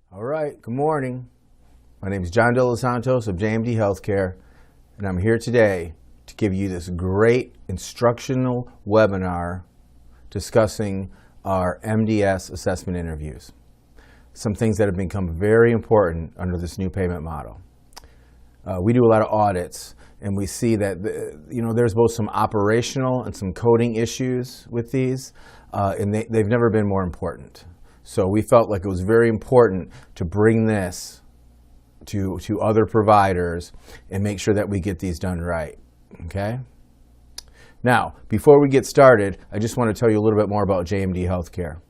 All right, good morning. My name is John De Los Santos of JMD Healthcare, and I'm here today to give you this great instructional webinar discussing our MDS assessment interviews. Some things that have become very important under this new payment model. We do a lot of audits, and we see that there's both some operational and some coding issues with these, and they've never been more important. So we felt like it was very important to bring this to other providers and make sure that we get these done right, okay? Now, before we get started, I just want to tell you a little bit more about JMD Healthcare.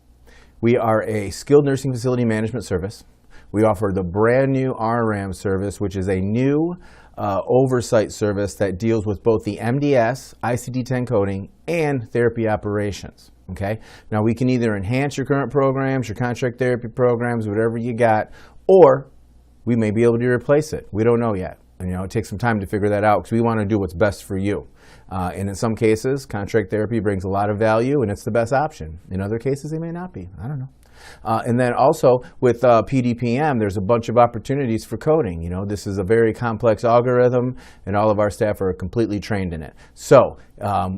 We are a skilled nursing facility management service. We offer the brand new RRAM service, which is a new oversight service that deals with both the MDS, ICD-10 coding, and therapy operations. Okay? Now we can either enhance your current programs, your contract therapy programs, whatever you got, or we may be able to replace it. We don't know yet. And, it takes some time to figure that out because we want to do what's best for you. And in some cases, contract therapy brings a lot of value and it's the best option. In other cases, it may not be. I don't know. And then also with PDPM, there's a bunch of opportunities for coding. This is a very complex algorithm and all of our staff are completely trained in it. So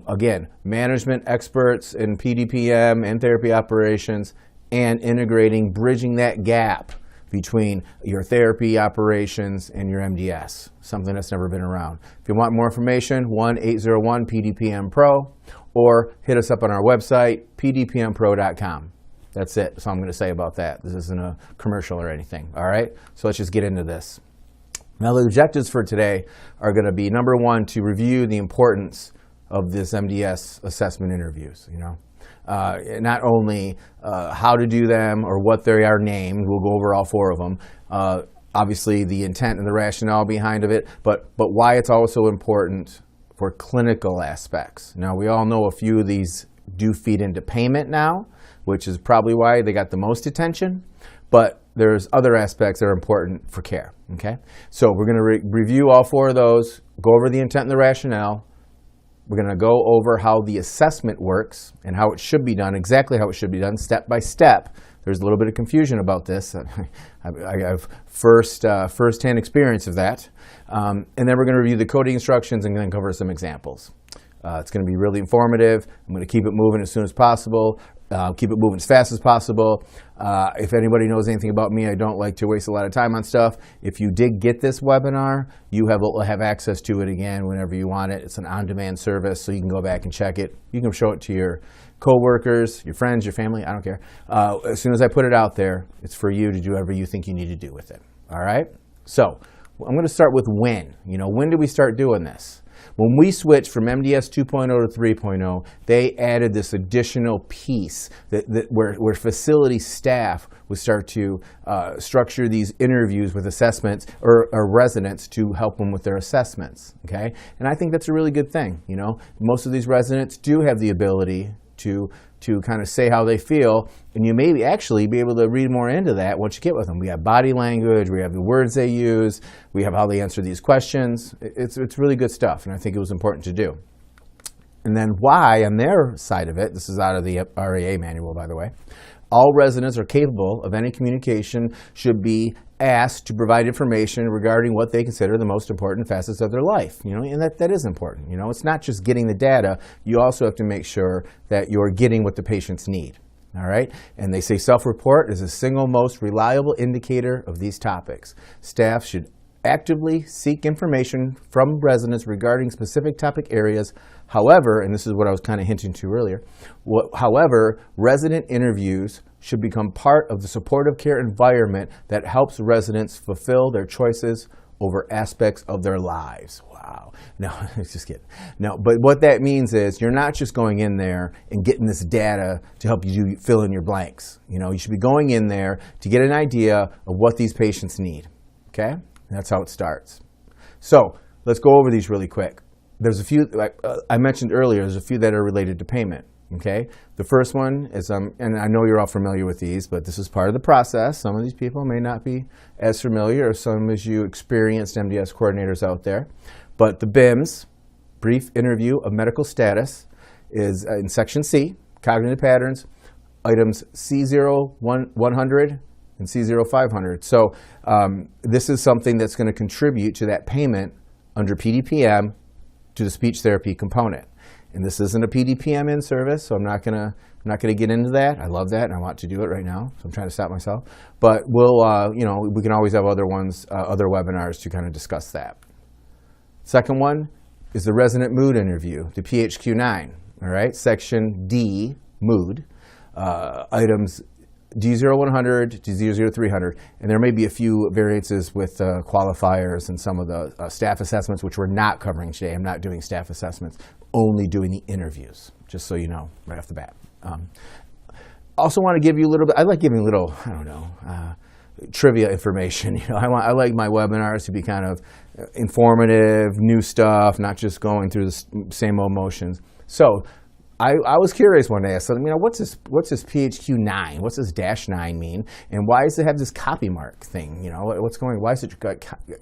again, management experts in PDPM and therapy operations and integrating, bridging that gap between your therapy operations and your MDS, something that's never been around. If you want more information, 1-801-PDPM-PRO or hit us up on our website, pdpmpro.com. That's it. That's all I'm going to say about that. This isn't a commercial or anything, all right? So let's just get into this. Now the objectives for today are going to be, number one, to review the importance of this MDS assessment interviews, not only how to do them or what they are named, we'll go over all four of them, obviously the intent and the rationale behind of it, but why it's also important for clinical aspects. Now we all know a few of these do feed into payment now, which is probably why they got the most attention, but there's other aspects that are important for care, okay? So we're gonna review all four of those, go over the intent and the rationale. We're going to go over how the assessment works and how it should be done, exactly how it should be done, step by step. There's a little bit of confusion about this. I have first-hand experience of that. And then we're going to review the coding instructions and then cover some examples. It's going to be really informative. I'm going to keep it moving as soon as possible. Keep it moving as fast as possible. If anybody knows anything about me, I don't like to waste a lot of time on stuff. If you did get this webinar, you will have access to it again whenever you want it. It's an on-demand service, so you can go back and check it. You can show it to your coworkers, your friends, your family, I don't care. As soon as I put it out there, it's for you to do whatever you think you need to do with it. All right? So I'm going to start with when. When did we start doing this? When we switched from MDS 2.0 to 3.0, they added this additional piece where facility staff would start to structure these interviews with assessments or residents to help them with their assessments. Okay, and I think that's a really good thing. Most of these residents do have the ability to kind of say how they feel, and you may actually be able to read more into that once you get with them. We have body language, we have the words they use, we have how they answer these questions. It's really good stuff, and I think it was important to do. And then why, on their side of it, this is out of the RAA manual, by the way, all residents are capable of any communication should be asked to provide information regarding what they consider the most important facets of their life. And that is important. It's not just getting the data. You also have to make sure that you're getting what the patients need. All right? And they say self-report is the single most reliable indicator of these topics. Staff should actively seek information from residents regarding specific topic areas. However, and this is what I was kind of hinting to earlier, however, resident interviews should become part of the supportive care environment that helps residents fulfill their choices over aspects of their lives. Wow. No, just kidding. No, but what that means is you're not just going in there and getting this data to help you fill in your blanks. You should be going in there to get an idea of what these patients need. Okay? That's how it starts. So let's go over these really quick. There's a few, like I mentioned earlier, there's a few that are related to payment. Okay, the first one is, and I know you're all familiar with these, but this is part of the process. Some of these people may not be as familiar, or some as you experienced MDS coordinators out there. But the BIMS, brief interview of medical status, is in section C, cognitive patterns, items C0, 100, and C0500. So this is something that's going to contribute to that payment under PDPM to the speech therapy component. And this isn't a PDPM in service, so I'm not gonna get into that. I love that, and I want to do it right now, so I'm trying to stop myself. But we'll, we can always have other ones, other webinars to kind of discuss that. Second one is the resident mood interview, the PHQ-9. All right, section D, mood, items D0100 to D0300, and there may be a few variances with qualifiers and some of the staff assessments, which we're not covering today. I'm not doing staff assessments, only doing the interviews, just so you know right off the bat. Also want to give you a little bit, I like giving a little, I don't know, trivia information. You know, I like my webinars to be kind of informative, new stuff, not just going through the same old motions. So I was curious one day. I said, what's this PHQ-9? What's this -9 mean? And why does it have this copy mark thing? You know, why is it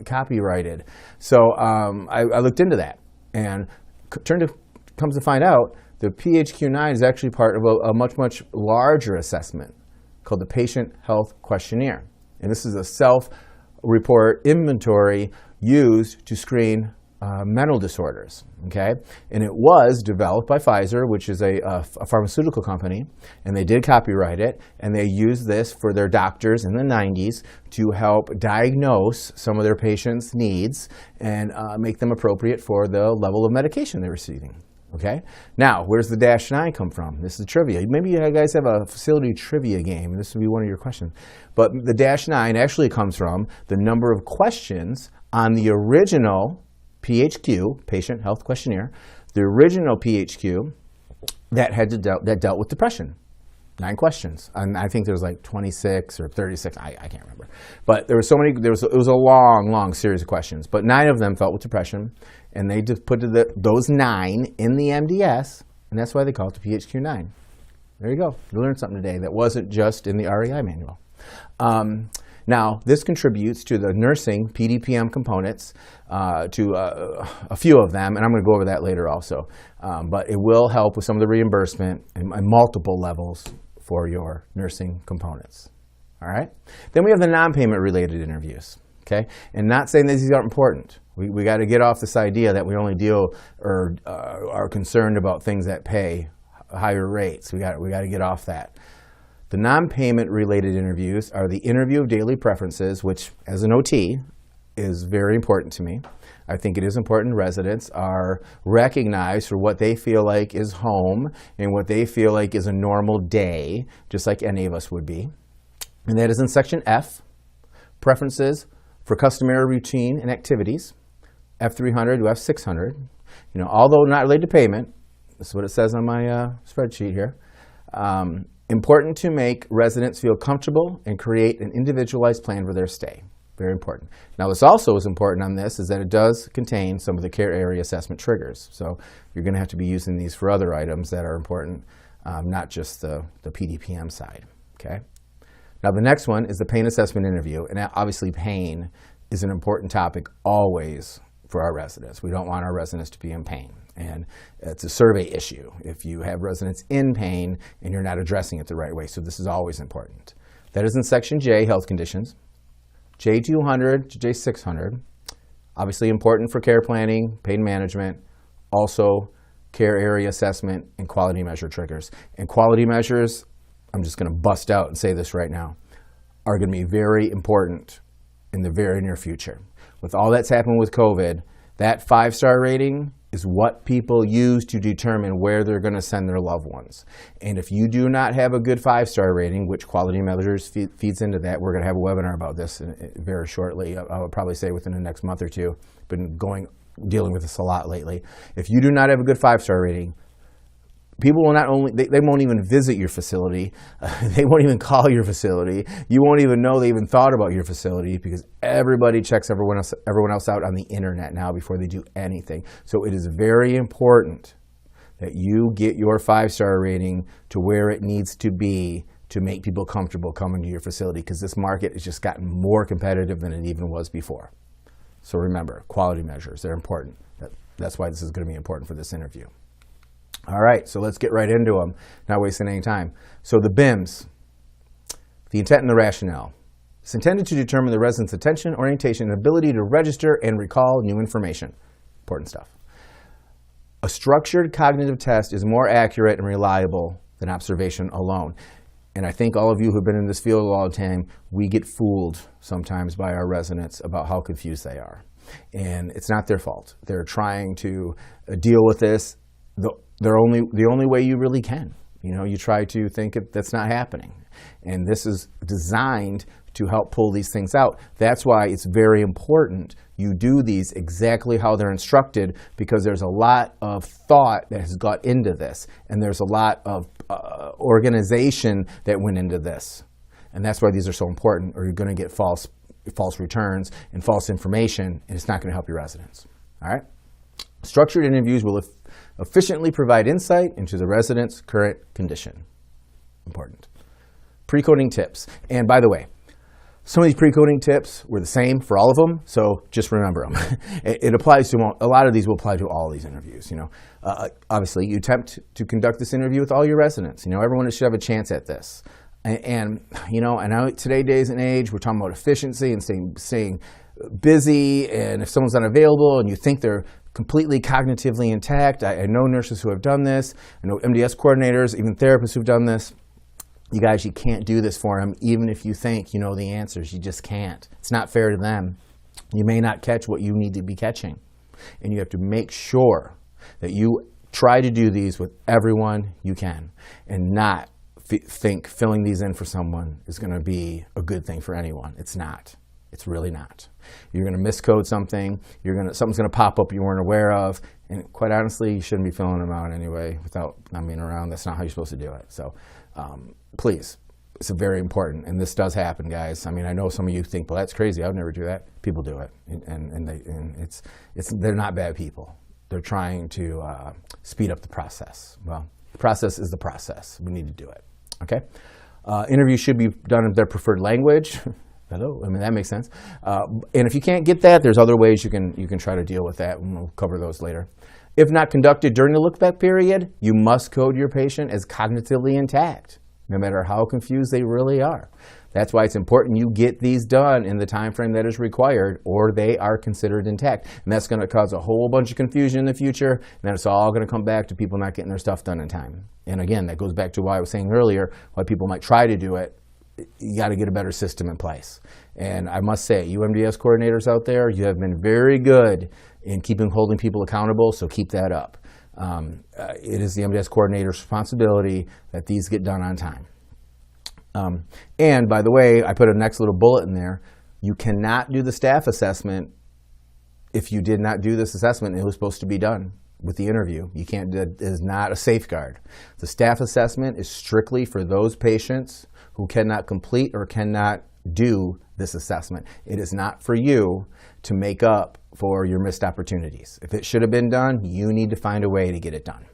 copyrighted? So I looked into that, and comes to find out the PHQ-9 is actually part of a much, much larger assessment called the Patient Health Questionnaire. And this is a self-report inventory used to screen mental disorders, okay? And it was developed by Pfizer, which is a pharmaceutical company, and they did copyright it, and they used this for their doctors in the 90s to help diagnose some of their patients' needs and make them appropriate for the level of medication they're receiving, okay? Now, where's the -9 come from? This is trivia. Maybe you guys have a facility trivia game, and this would be one of your questions. But the -9 actually comes from the number of questions on the original PHQ, Patient Health Questionnaire, the original PHQ that dealt with depression. 9 questions. And I think there was like 26 or 36, I can't remember. But there were so many, it was a long, long series of questions. But 9 of them dealt with depression, and they just put those 9 in the MDS, and that's why they call it the PHQ-9. There you go. You learned something today that wasn't just in the REI manual. Now, this contributes to the nursing PDPM components, to a few of them, and I'm going to go over that later also. But it will help with some of the reimbursement and multiple levels for your nursing components. All right? Then we have the non-payment related interviews. Okay? And not saying that these aren't important. We got to get off this idea that we only deal or are concerned about things that pay higher rates. We got to get off that. The non-payment related interviews are the interview of daily preferences, which as an OT is very important to me. I think it is important residents are recognized for what they feel like is home and what they feel like is a normal day, just like any of us would be. And that is in section F, preferences for customary routine and activities, F300 to F600. You know, although not related to payment, this is what it says on my spreadsheet here. Important to make residents feel comfortable and create an individualized plan for their stay. Very important. Now, this also is important on this is that it does contain some of the care area assessment triggers. So you're going to have to be using these for other items that are important, not just the PDPM side. Okay. Now, the next one is the pain assessment interview. And obviously, pain is an important topic always for our residents. We don't want our residents to be in pain. And it's a survey issue if you have residents in pain and you're not addressing it the right way. So this is always important. That is in section J, health conditions. J200 to J600, obviously important for care planning, pain management, also care area assessment and quality measure triggers. And quality measures, I'm just going to bust out and say this right now, are going to be very important in the very near future. With all that's happened with COVID, that 5-star rating is what people use to determine where they're going to send their loved ones. And if you do not have a good 5-star rating, which quality measures feeds into that, we're going to have a webinar about this very shortly. I would probably say within the next month or two. Been dealing with this a lot lately. If you do not have a good 5-star rating, people will not only, they won't even visit your facility, they won't even call your facility, you won't even know they even thought about your facility because everybody checks everyone else out on the internet now before they do anything. So it is very important that you get your 5-star rating to where it needs to be to make people comfortable coming to your facility because this market has just gotten more competitive than it even was before. So remember, quality measures, they're important. That's why this is going to be important for this interview. All right, so let's get right into them, not wasting any time. So the BIMs, the intent and the rationale. It's intended to determine the resident's attention, orientation, and ability to register and recall new information. Important stuff. A structured cognitive test is more accurate and reliable than observation alone. And I think all of you who've been in this field a long time, we get fooled sometimes by our residents about how confused they are. And it's not their fault. They're trying to deal with this the only way you really can. You know, you try to think that's not happening. And this is designed to help pull these things out. That's why it's very important you do these exactly how they're instructed, because there's a lot of thought that has got into this, and there's a lot of organization that went into this. And that's why these are so important, or you're going to get false returns and false information, and it's not going to help your residents. All right? Structured interviews will efficiently provide insight into the resident's current condition. Important. Pre-coding tips. And by the way, some of these pre-coding tips were the same for all of them, so just remember them. It applies to a lot of these will apply to all these interviews. You know, obviously, you attempt to conduct this interview with all your residents. You know, everyone should have a chance at this. And you know, and now today's days and age, we're talking about efficiency and staying busy. And if someone's unavailable and you think they're completely cognitively intact, I know nurses who have done this. I know MDS coordinators, even therapists who've done this. You guys, you can't do this for them, even if you think you know the answers. You just can't. It's not fair to them. You may not catch what you need to be catching. And you have to make sure that you try to do these with everyone you can, and not think filling these in for someone is going to be a good thing for anyone. It's not. It's really not. You're going to miscode something. Something's going to pop up you weren't aware of. And quite honestly, you shouldn't be filling them out anyway without not being around. That's not how you're supposed to do it. So please, it's very important. And this does happen, guys. I mean, I know some of you think, well, that's crazy. I would never do that. People do it. And they're not bad people. They're trying to speed up the process. Well, the process is the process. We need to do it. Okay? Interviews should be done in their preferred language. Hello, I mean, that makes sense. And if you can't get that, there's other ways you can try to deal with that, and we'll cover those later. If not conducted during the look-back period, you must code your patient as cognitively intact, no matter how confused they really are. That's why it's important you get these done in the time frame that is required, or they are considered intact. And that's going to cause a whole bunch of confusion in the future, and then it's all going to come back to people not getting their stuff done in time. And again, that goes back to why I was saying earlier, why people might try to do it. You got to get a better system in place. And I must say, you MDS coordinators out there, you have been very good in holding people accountable, so keep that up. It is the MDS coordinator's responsibility that these get done on time. And by the way, I put a next little bullet in there. You cannot do the staff assessment if you did not do this assessment and it was supposed to be done with the interview. You can't. It is not a safeguard. The staff assessment is strictly for those patients who cannot complete or cannot do this assessment. It is not for you to make up for your missed opportunities. If it should have been done, you need to find a way to get it done.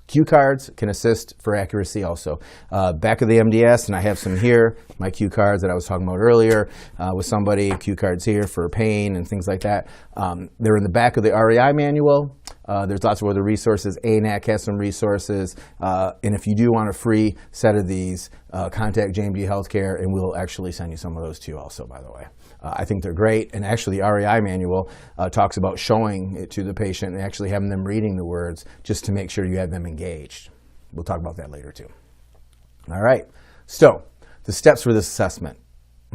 Cue cards can assist for accuracy also. Back of the MDS, and I have some here, my cue cards that I was talking about earlier with somebody, cue cards here for pain and things like that. They're in the back of the REI manual. There's lots of other resources. ANAC has some resources. And if you do want a free set of these, contact JMD Healthcare, and we'll actually send you some of those too also, by the way. I think they're great. And actually, the REI manual talks about showing it to the patient and actually having them reading the words just to make sure you have them engaged. We'll talk about that later too. All right. So the steps for this assessment,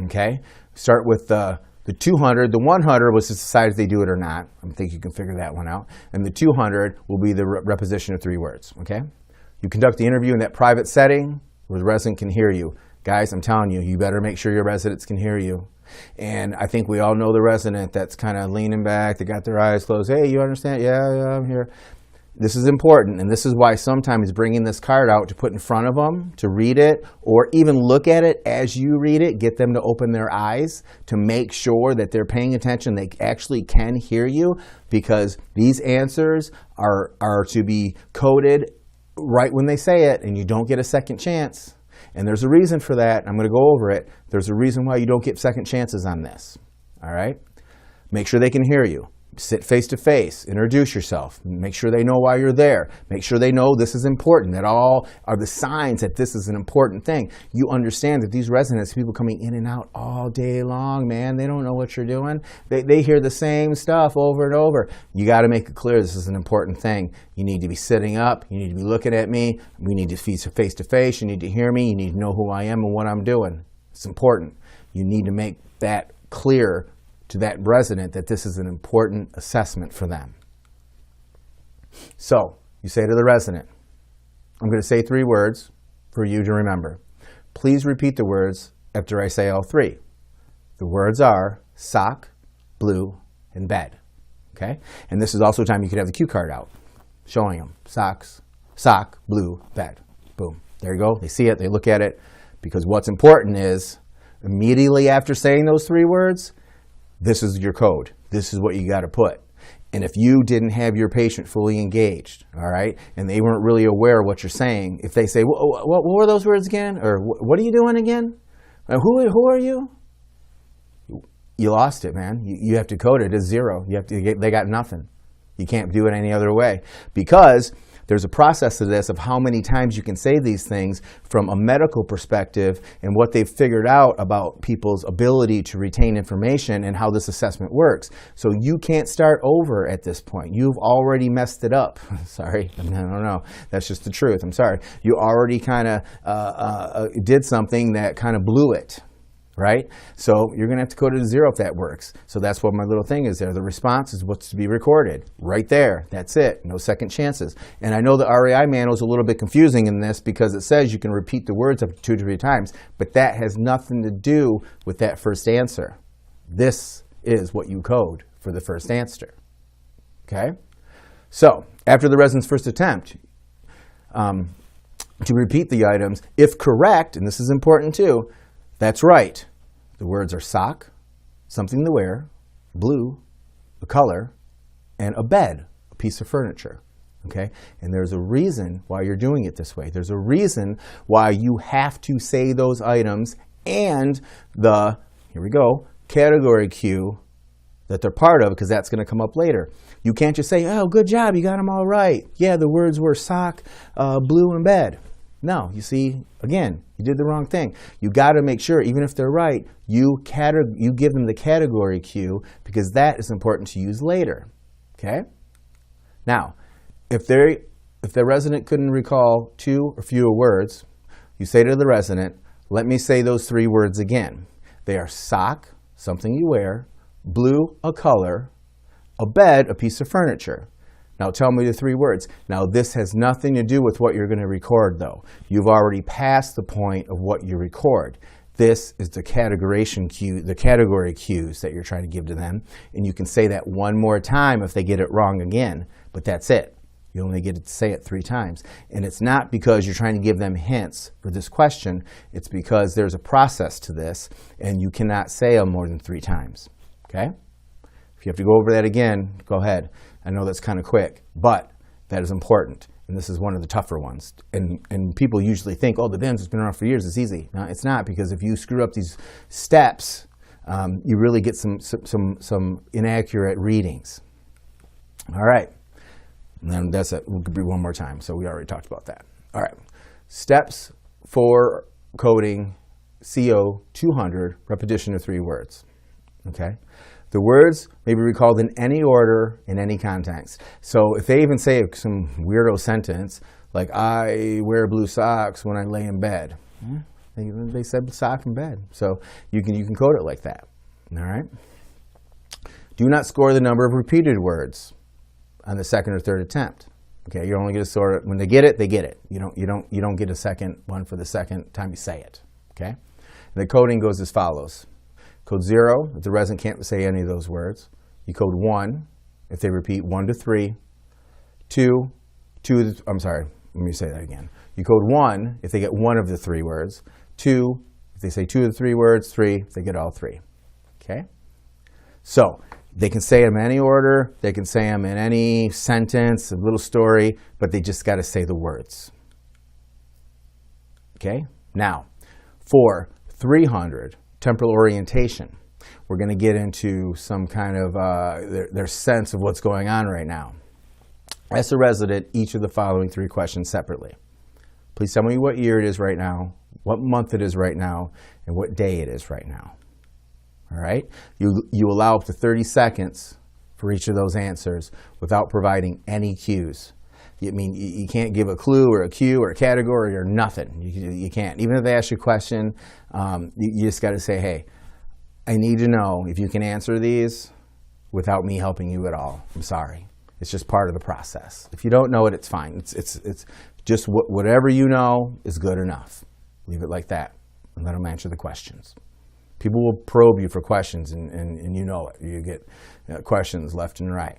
okay? Start with the 200. The 100 was to decide if they do it or not. I think you can figure that one out. And the 200 will be the repetition of 3 words, okay? You conduct the interview in that private setting where the resident can hear you. Guys, I'm telling you, you better make sure your residents can hear you. And I think we all know the resident that's kind of leaning back, they got their eyes closed. Hey, you understand? Yeah, I'm here. This is important, and this is why sometimes bringing this card out to put in front of them to read it, or even look at it as you read it, get them to open their eyes to make sure that they're paying attention, they actually can hear you, because these answers are to be coded right when they say it, and you don't get a second chance. And there's a reason for that. I'm going to go over it. There's a reason why you don't get second chances on this. All right? Make sure they can hear you. Sit face to face, introduce yourself, make sure they know why you're there, make sure they know this is important, that all are the signs that this is an important thing. You understand that these residents, people coming in and out all day long, man, they don't know what you're doing. They hear the same stuff over and over. You got to make it clear this is an important thing. You need to be sitting up, you need to be looking at me, we need to face to face, you need to hear me, you need to know who I am and what I'm doing. It's important. You need to make that clear to that resident that this is an important assessment for them. So, you say to the resident, I'm going to say 3 words for you to remember. Please repeat the words after I say all 3. The words are sock, blue, and bed. Okay? And this is also a time you could have the cue card out, showing them socks, sock, blue, bed. Boom. There you go. They see it, they look at it, because what's important is immediately after saying those 3 words, this is your code. This is what you got to put. And if you didn't have your patient fully engaged, all right, and they weren't really aware of what you're saying, if they say, what were those words again? Or what are you doing again? Who are you? You lost it, man. You have to code it as 0. They got nothing. You can't do it any other way, because there's a process to this of how many times you can say these things from a medical perspective and what they've figured out about people's ability to retain information and how this assessment works. So you can't start over at this point. You've already messed it up. Sorry, no, that's just the truth. I'm sorry. You already kind of did something that kind of blew it. Right? So you're going to have to code it to 0 if that works. So that's what my little thing is there. The response is what's to be recorded. Right there. That's it. No second chances. And I know the RAI manual is a little bit confusing in this because it says you can repeat the words up to 2 to 3 times, but that has nothing to do with that first answer. This is what you code for the first answer. Okay? So after the resident's first attempt, to repeat the items, if correct, and this is important too, that's right. The words are sock, something to wear, blue, a color, and a bed, a piece of furniture. Okay? And there's a reason why you're doing it this way. There's a reason why you have to say those items and the, here we go, category cue that they're part of, because that's going to come up later. You can't just say, oh, good job, you got them all right. Yeah, the words were sock, blue, and bed. No, you see, again, you did the wrong thing. You got to make sure, even if they're right, you give them the category cue, because that is important to use later. Okay? Now, if the resident couldn't recall 2 or fewer words, you say to the resident, let me say those 3 words again. They are sock, something you wear, blue, a color, a bed, a piece of furniture. Now tell me the 3 words. Now this has nothing to do with what you're going to record though. You've already passed the point of what you record. This is the categorization cue, the category cues that you're trying to give to them. And you can say that one more time if they get it wrong again, but that's it. You only get to say it 3 times. And it's not because you're trying to give them hints for this question. It's because there's a process to this and you cannot say them more than 3 times. Okay? If you have to go over that again, go ahead. I know that's kind of quick, but that is important. And this is one of the tougher ones. And people usually think, oh, the BIMS has been around for years, it's easy. No, it's not, because if you screw up these steps, you really get some inaccurate readings. All right. And then that's it. We'll do one more time. So we already talked about that. All right. Steps for coding CO 200, repetition of 3 words. Okay? The words may be recalled in any order, in any context. So if they even say some weirdo sentence, like, I wear blue socks when I lay in bed. They said sock in bed. So you can code it like that. All right? Do not score the number of repeated words on the 2nd or 3rd attempt. Okay, you're only going to sort it when they get it, they get it. You don't get a second one for the second time you say it. Okay? And the coding goes as follows. Code 0 if the resident can't say any of those words. You code 1 if they repeat 1 to 3. 2, I'm sorry, let me say that again. You code 1 if they get 1 of the 3 words. 2 if they say 2 of the 3 words. 3 if they get all 3. Okay? So they can say them in any order. They can say them in any sentence, a little story, but they just got to say the words. Okay? Now, for 300, temporal orientation. we're going to get into some kind of their sense of what's going on right now. Ask the resident each of the following 3 questions separately. Please tell me what year it is right now, what month it is right now, and what day it is right now. All right? You allow up to 30 seconds for each of those answers without providing any cues. I mean, you can't give a clue or a cue or a category or nothing. You can't. Even if they ask you a question, you just got to say, hey, I need to know if you can answer these without me helping you at all. I'm sorry. It's just part of the process. If you don't know it, it's fine. It's just whatever you know is good enough. Leave it like that and let them answer the questions. People will probe you for questions, and you know it. You get questions left and right.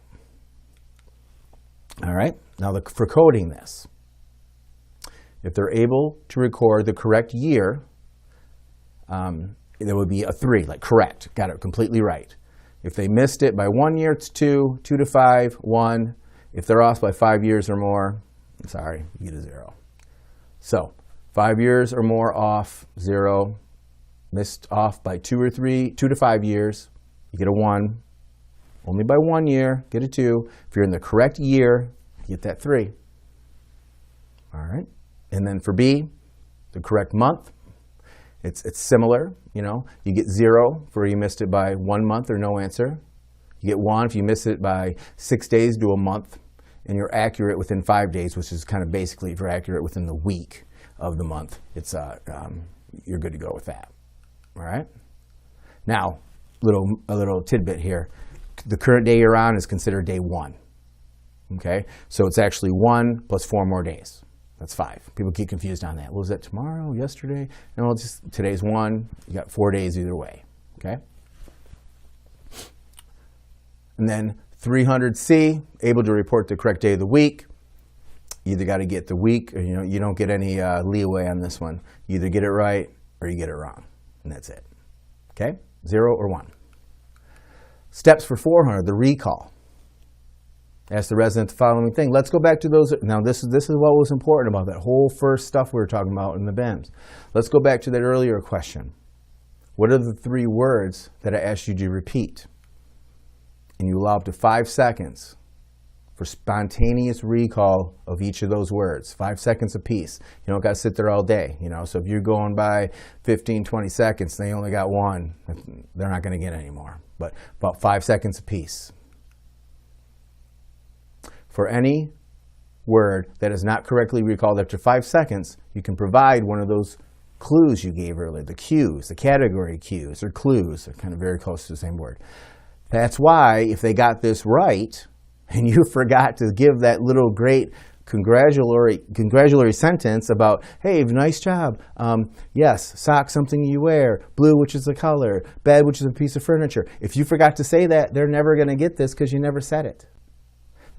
All right? Now, for coding this, if they're able to record the correct year, there would be a 3, like correct, got it completely right. If they missed it by 1 year, it's 2, 2 to 5, 1. If they're off by 5 years or more, I'm sorry, you get a 0. So 5 years or more off, 0. Missed off by 2 to 5 years, you get a 1. Only by 1 year, get a 2. If you're in the correct year, you get that 3. All right. And then for B, the correct month, it's similar. You know, you get 0 for you missed it by 1 month or no answer. You get 1 if you miss it by 6 days to a month, and you're accurate within 5 days, which is kind of basically if you're accurate within the week of the month. It's you're good to go with that. All right. Now, a little tidbit here. The current day you're on is considered day 1. Okay, so it's actually 1 plus 4 more days. That's 5. People get confused on that. Well, is that tomorrow, yesterday? No, it's just today's 1. You got 4 days either way. Okay. And then 300C, able to report the correct day of the week. You either got to get the week, or you don't get any leeway on this one. You either get it right or you get it wrong, and that's it. Okay, 0 or 1. Steps for 400, the recall. Ask the resident the following thing. Let's go back to those. Now, this is what was important about that whole first stuff we were talking about in the BIMs. Let's go back to that earlier question. What are the 3 words that I asked you to repeat? And you allow up to 5 seconds for spontaneous recall of each of those words. 5 seconds apiece. You don't got to sit there all day. So if you're going by 15, 20 seconds, they only got 1. They're not going to get any more. But about 5 seconds apiece. For any word that is not correctly recalled after 5 seconds, you can provide one of those clues you gave earlier, the cues, the category cues, or clues. They're kind of very close to the same word. That's why if they got this right, and you forgot to give that little great congratulatory sentence about, hey, nice job, yes, sock, something you wear, blue, which is a color, bed, which is a piece of furniture. If you forgot to say that, they're never going to get this because you never said it.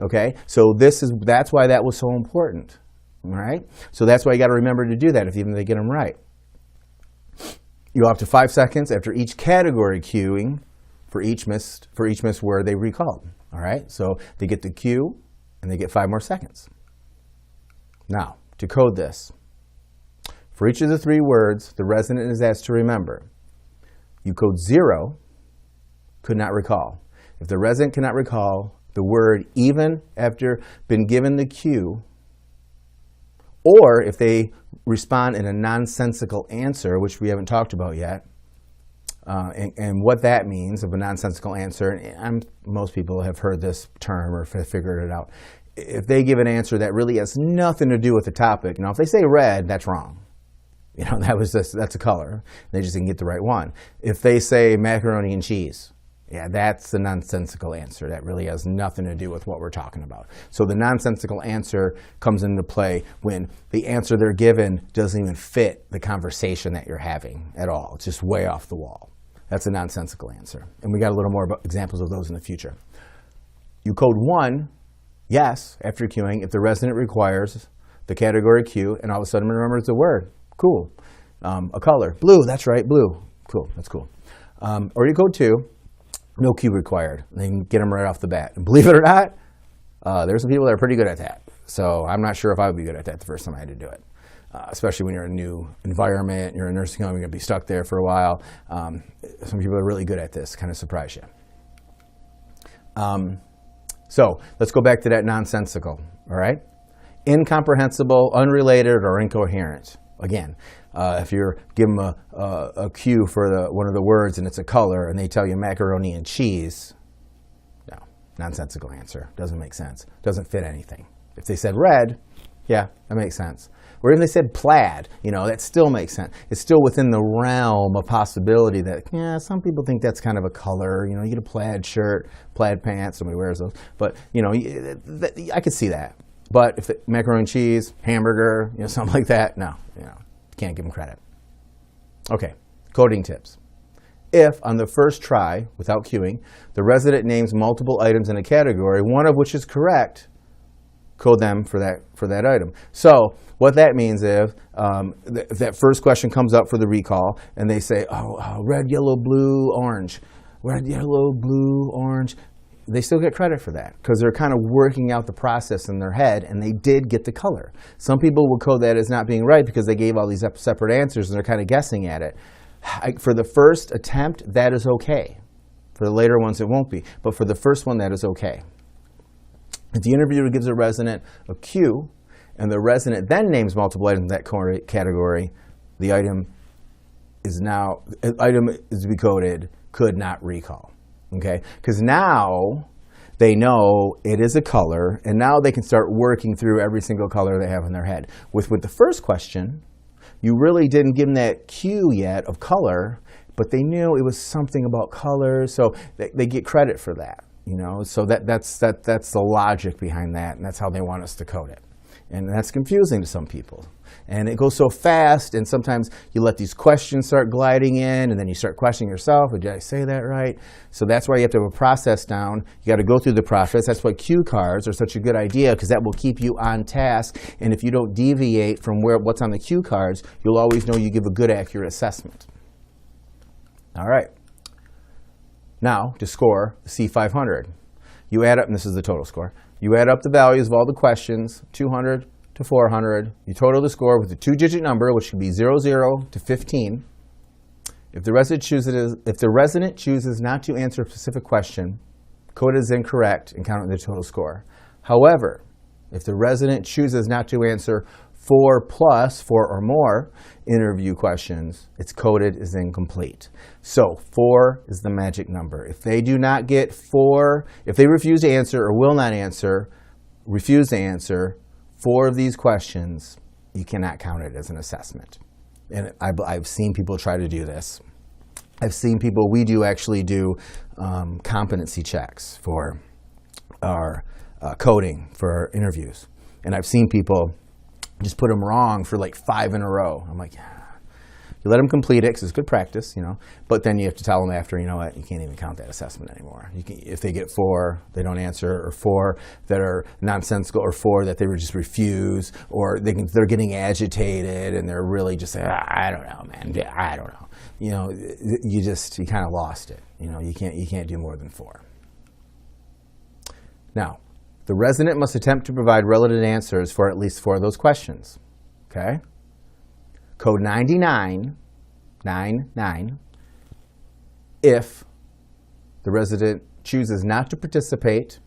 Okay, so that's why that was so important. All right, so that's why you got to remember to do that if even they get them right. You have to 5 seconds after each category cueing for each missed word they recalled. All right, so they get the cue and they get 5 more seconds. Now, to code this, for each of the 3 words the resident is asked to remember, you code 0, could not recall. If the resident cannot recall the word even after been given the cue, or if they respond in a nonsensical answer, which we haven't talked about yet, and what that means of a nonsensical answer, and most people have heard this term or figured it out. If they give an answer that really has nothing to do with the topic, if they say red, that's wrong. That's a color. They just didn't get the right one. If they say macaroni and cheese, yeah, that's the nonsensical answer. That really has nothing to do with what we're talking about. So the nonsensical answer comes into play when the answer they're given doesn't even fit the conversation that you're having at all. It's just way off the wall. That's a nonsensical answer. And we got a little more examples of those in the future. You code 1, yes, after queuing, if the resident requires the category cue, and all of a sudden remembers the word. Cool. A color. Blue, that's right, blue. Cool, that's cool. Or you code 2. No cue required. They can get them right off the bat. And believe it or not, there's some people that are pretty good at that. So I'm not sure if I would be good at that the first time I had to do it. especially when you're in a new environment, you're in a nursing home, you're going to be stuck there for a while. Some people are really good at this, kind of surprise you. So let's go back to that nonsensical, all right? Incomprehensible, unrelated, or incoherent. Again, if you're giving them a cue for one of the words and it's a color and they tell you macaroni and cheese, no, nonsensical answer. Doesn't make sense. Doesn't fit anything. If they said red, yeah, that makes sense. Or if they said plaid, that still makes sense. It's still within the realm of possibility that, yeah, some people think that's kind of a color. You get a plaid shirt, plaid pants, somebody wears those. But, I could see that. But if macaroni and cheese, hamburger, something like that, no, can't give them credit. Okay, coding tips. If on the first try, without cueing, the resident names multiple items in a category, one of which is correct, code them for that item. So what that means is if that first question comes up for the recall and they say, red, yellow, blue, orange, red, yellow, blue, orange, they still get credit for that because they're kind of working out the process in their head and they did get the color. Some people will code that as not being right because they gave all these separate answers and they're kind of guessing at it. For the first attempt, that is okay. For the later ones, it won't be. But for the first one, that is okay. If the interviewer gives a resident a cue and the resident then names multiple items in that category, the item is to be coded could not recall. Okay, because now they know it is a color, and now they can start working through every single color they have in their head. With the first question, you really didn't give them that cue yet of color, but they knew it was something about color, so they get credit for that. So that's the logic behind that, and that's how they want us to code it. And that's confusing to some people. And it goes so fast, and sometimes you let these questions start gliding in, and then you start questioning yourself, did I say that right? So that's why you have to have a process down. You got to go through the process. That's why cue cards are such a good idea, because that will keep you on task. And if you don't deviate from what's on the cue cards, you'll always know you give a good, accurate assessment. All right. Now, to score the C500, you add up, and this is the total score, you add up the values of all the questions, 200 to 400. You total the score with a 2-digit number, which can be 00 to 15. If the resident chooses not to answer a specific question, code is incorrect and count the total score. However, if the resident chooses not to answer 4 or more interview questions, it's coded as incomplete. So 4 is the magic number. If they do not get 4, if they refuse to answer or will not answer, refuse to answer 4 of these questions, you cannot count it as an assessment. And I've seen people try to do this. I've seen people, we actually do competency checks for our coding for our interviews. And I've seen people just put them wrong for like 5 in a row. I'm like, you let them complete it because it's good practice, But then you have to tell them after, you know what, you can't even count that assessment anymore. If they get 4, they don't answer, or 4 that are nonsensical, or 4 that they would just refuse, or they're getting agitated and they're really just saying, I don't know, man, I don't know. You kind of lost it. You can't do more than 4. Now, the resident must attempt to provide relative answers for at least 4 of those questions. Okay? Code 99 if the resident chooses not to participate,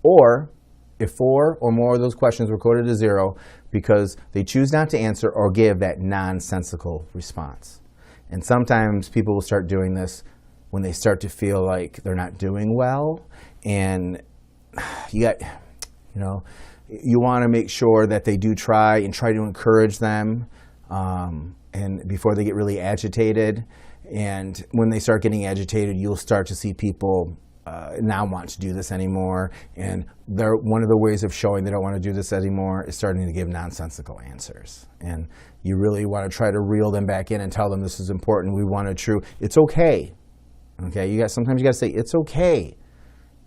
or if 4 or more of those questions were coded to 0 because they choose not to answer or give that nonsensical response. And sometimes people will start doing this when they start to feel like they're not doing well, and you want to make sure that they do try to encourage them, and before they get really agitated. And when they start getting agitated, you'll start to see people not want to do this anymore. And one of the ways of showing they don't want to do this anymore is starting to give nonsensical answers. And you really want to try to reel them back in and tell them this is important. We want it's okay. Okay, sometimes you got to say it's okay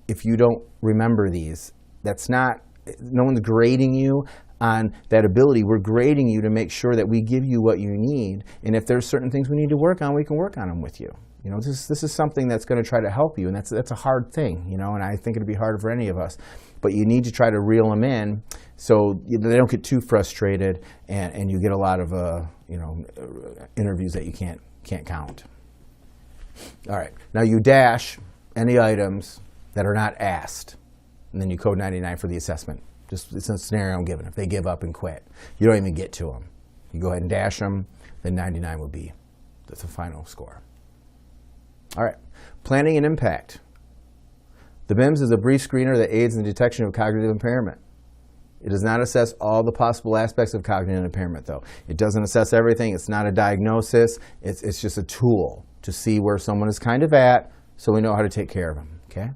if you don't remember these. No one's grading you on that ability. We're grading you to make sure that we give you what you need. And if there's certain things we need to work on, we can work on them with you. This is something that's going to try to help you, and that's a hard thing, and I think it'd be hard for any of us. But you need to try to reel them in So they don't get too frustrated, and you get a lot of interviews that you can't count. All right, now you dash any items that are not asked, and then you code 99 for the assessment. Just it's a scenario I'm giving. If they give up and quit, you don't even get to them. You go ahead and dash them, then 99 will be the final score. All right, planning and impact. The MIMS is a brief screener that aids in the detection of cognitive impairment. It does not assess all the possible aspects of cognitive impairment, though. It doesn't assess everything. It's not a diagnosis. It's just a tool to see where someone is kind of at so we know how to take care of them, okay?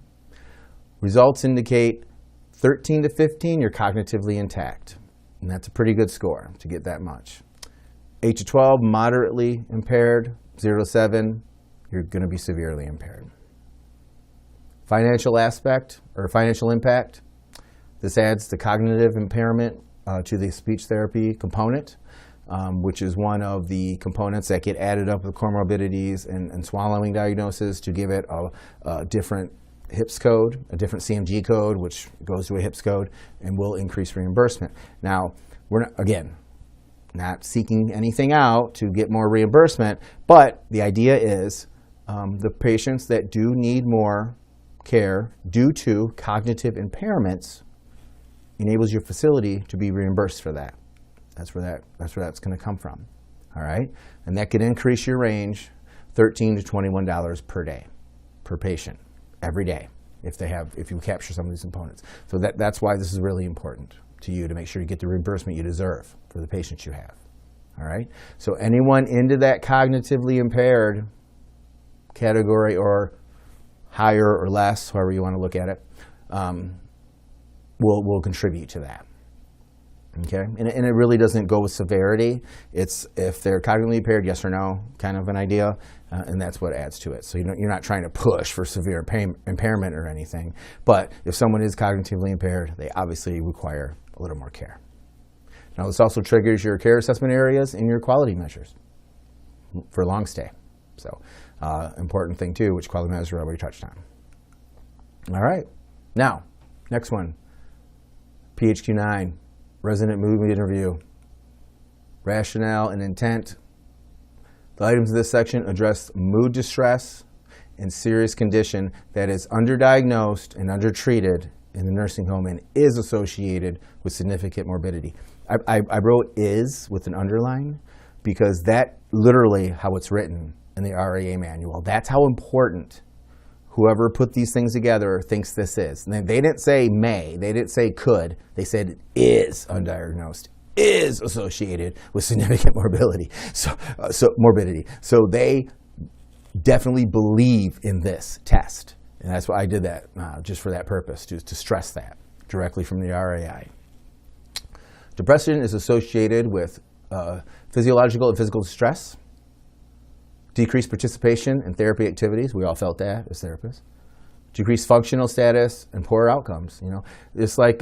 Results indicate 13 to 15, you're cognitively intact. And that's a pretty good score to get that much. 8 to 12, moderately impaired. 0 to 7, you're going to be severely impaired. Financial aspect or financial impact. This adds the cognitive impairment to the speech therapy component, which is one of the components that get added up with comorbidities and swallowing diagnosis to give it a different HIPS code, a different CMG code, which goes to a HIPS code and will increase reimbursement. Now, we're not seeking anything out to get more reimbursement, but the idea is the patients that do need more care due to cognitive impairments enables your facility to be reimbursed for that. That's where that's going to come from. All right, and that could increase your range $13 to $21 per day, per patient, every day, if you capture some of these components. So that's why this is really important to you, to make sure you get the reimbursement you deserve for the patients you have. All right, so anyone into that cognitively impaired category or higher or less, however you want to look at it, will contribute to that. Okay, and it really doesn't go with severity. It's if they're cognitively impaired, yes or no, kind of an idea, and that's what adds to it. So you're not trying to push for severe impairment or anything, but if someone is cognitively impaired, they obviously require a little more care. Now this also triggers your care assessment areas and your quality measures for long stay. So important thing too, which quality measure I already touched on. All right, now next one, PHQ-9. Resident mood interview. Rationale and intent. The items of this section address mood distress and serious condition that is underdiagnosed and undertreated in the nursing home and is associated with significant morbidity. I wrote is with an underline because that literally how it's written in the RAA manual. That's how important whoever put these things together thinks this is. And they didn't say may, they didn't say could, they said is undiagnosed, is associated with significant morbidity. Morbidity. So they definitely believe in this test. And that's why I did that, just for that purpose, to stress that directly from the RAI. Depression is associated with physiological and physical stress, decreased participation in therapy activities. We all felt that as therapists. Decreased functional status and poorer outcomes. You know, it's like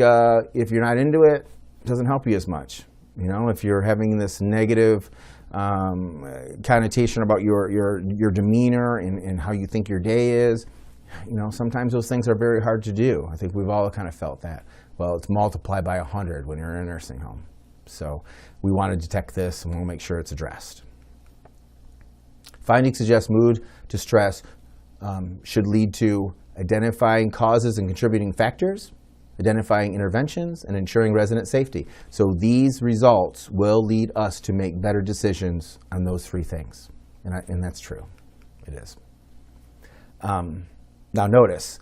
if you're not into it, it doesn't help you as much. You know, if you're having this negative connotation about your demeanor and how you think your day is, you know, sometimes those things are very hard to do. I think we've all kind of felt that. Well, it's multiplied by 100 when you're in a nursing home. So we want to detect this and we'll make sure it's addressed. Findings suggest mood distress should lead to identifying causes and contributing factors, identifying interventions, and ensuring resident safety. So these results will lead us to make better decisions on those three things. And that's true. It is. Now notice,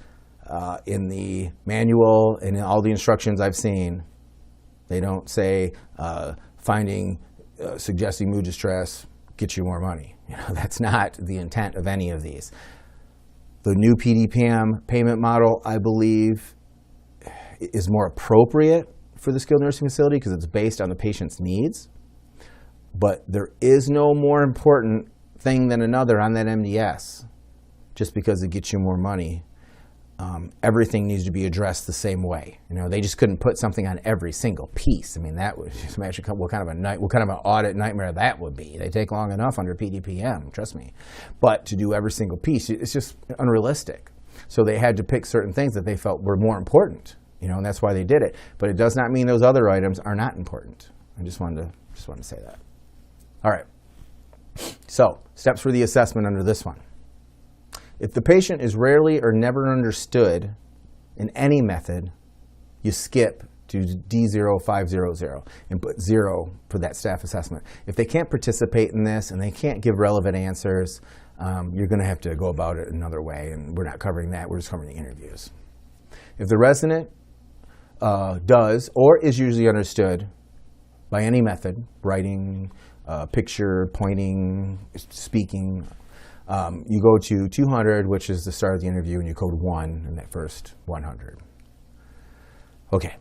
in the manual and in all the instructions I've seen, they don't say suggesting mood distress gets you more money. You know, that's not the intent of any of these. The new PDPM payment model, I believe, is more appropriate for the skilled nursing facility because it's based on the patient's needs. But there is no more important thing than another on that MDS just because it gets you more money. Everything needs to be addressed the same way. You know, they just couldn't put something on every single piece. I mean, that would just imagine what kind of an audit nightmare that would be. They take long enough under PDPM, trust me. But to do every single piece, it's just unrealistic. So they had to pick certain things that they felt were more important and that's why they did it. But it does not mean those other items are not important. I just wanted to say that. All right. So, steps for the assessment under this one. If the patient is rarely or never understood in any method, you skip to D0500 and put 0 for that staff assessment. If they can't participate in this and they can't give relevant answers, you're going to have to go about it another way, and we're not covering that. We're just covering the interviews. If the resident does or is usually understood by any method, writing, picture, pointing, speaking, you go to 200, which is the start of the interview, and you code 1 in that first 100. Okay,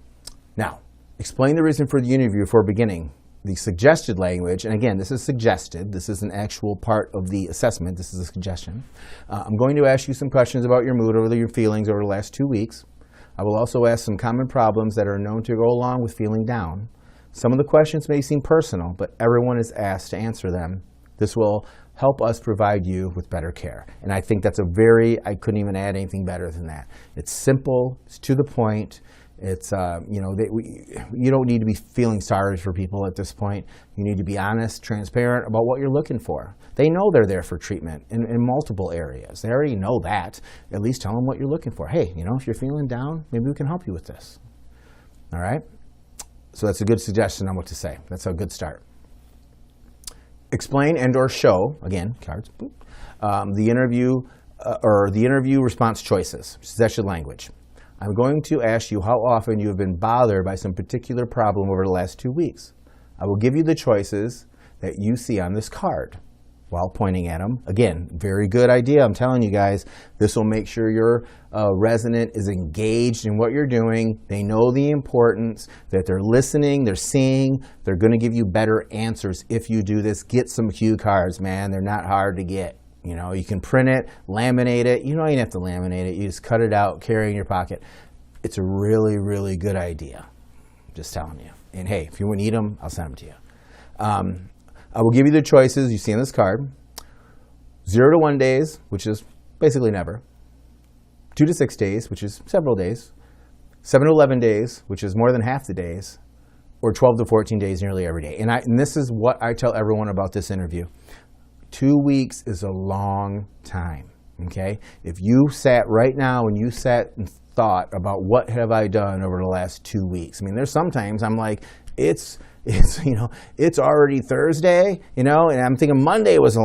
now explain the reason for the interview before beginning. The suggested language, and again, this is suggested. This is an actual part of the assessment. This is a suggestion. I'm going to ask you some questions about your mood or your feelings over the last 2 weeks. I will also ask some common problems that are known to go along with feeling down. Some of the questions may seem personal, but everyone is asked to answer them. This will help us provide you with better care. And I think that's I couldn't even add anything better than that. It's simple, it's to the point. It's, you don't need to be feeling sorry for people at this point. You need to be honest, transparent about what you're looking for. They know they're there for treatment in multiple areas. They already know that. At least tell them what you're looking for. Hey, if you're feeling down, maybe we can help you with this. All right? So that's a good suggestion on what to say. That's a good start. Explain and or show, again, cards, the interview response choices, suggested language. I'm going to ask you how often you have been bothered by some particular problem over the last 2 weeks. I will give you the choices that you see on this card while pointing at them. Again, very good idea. I'm telling you guys, this will make sure your resident is engaged in what you're doing. They know the importance, that they're listening, they're seeing. They're going to give you better answers if you do this. Get some cue cards, man. They're not hard to get. You can print it, laminate it. You don't even have to laminate it. You just cut it out, carry it in your pocket. It's a really, really good idea. I'm just telling you. And hey, if you need them, I'll send them to you. I will give you the choices you see on this card. 0 to 1 days, which is basically never. 2 to 6 days, which is several days. 7 to 11 days, which is more than half the days. Or 12 to 14 days nearly every day. And this is what I tell everyone about this interview. 2 weeks is a long time, okay? If you sat right now and you sat and thought about what have I done over the last 2 weeks. I mean, there's sometimes I'm like, it's already Thursday, and I'm thinking Monday was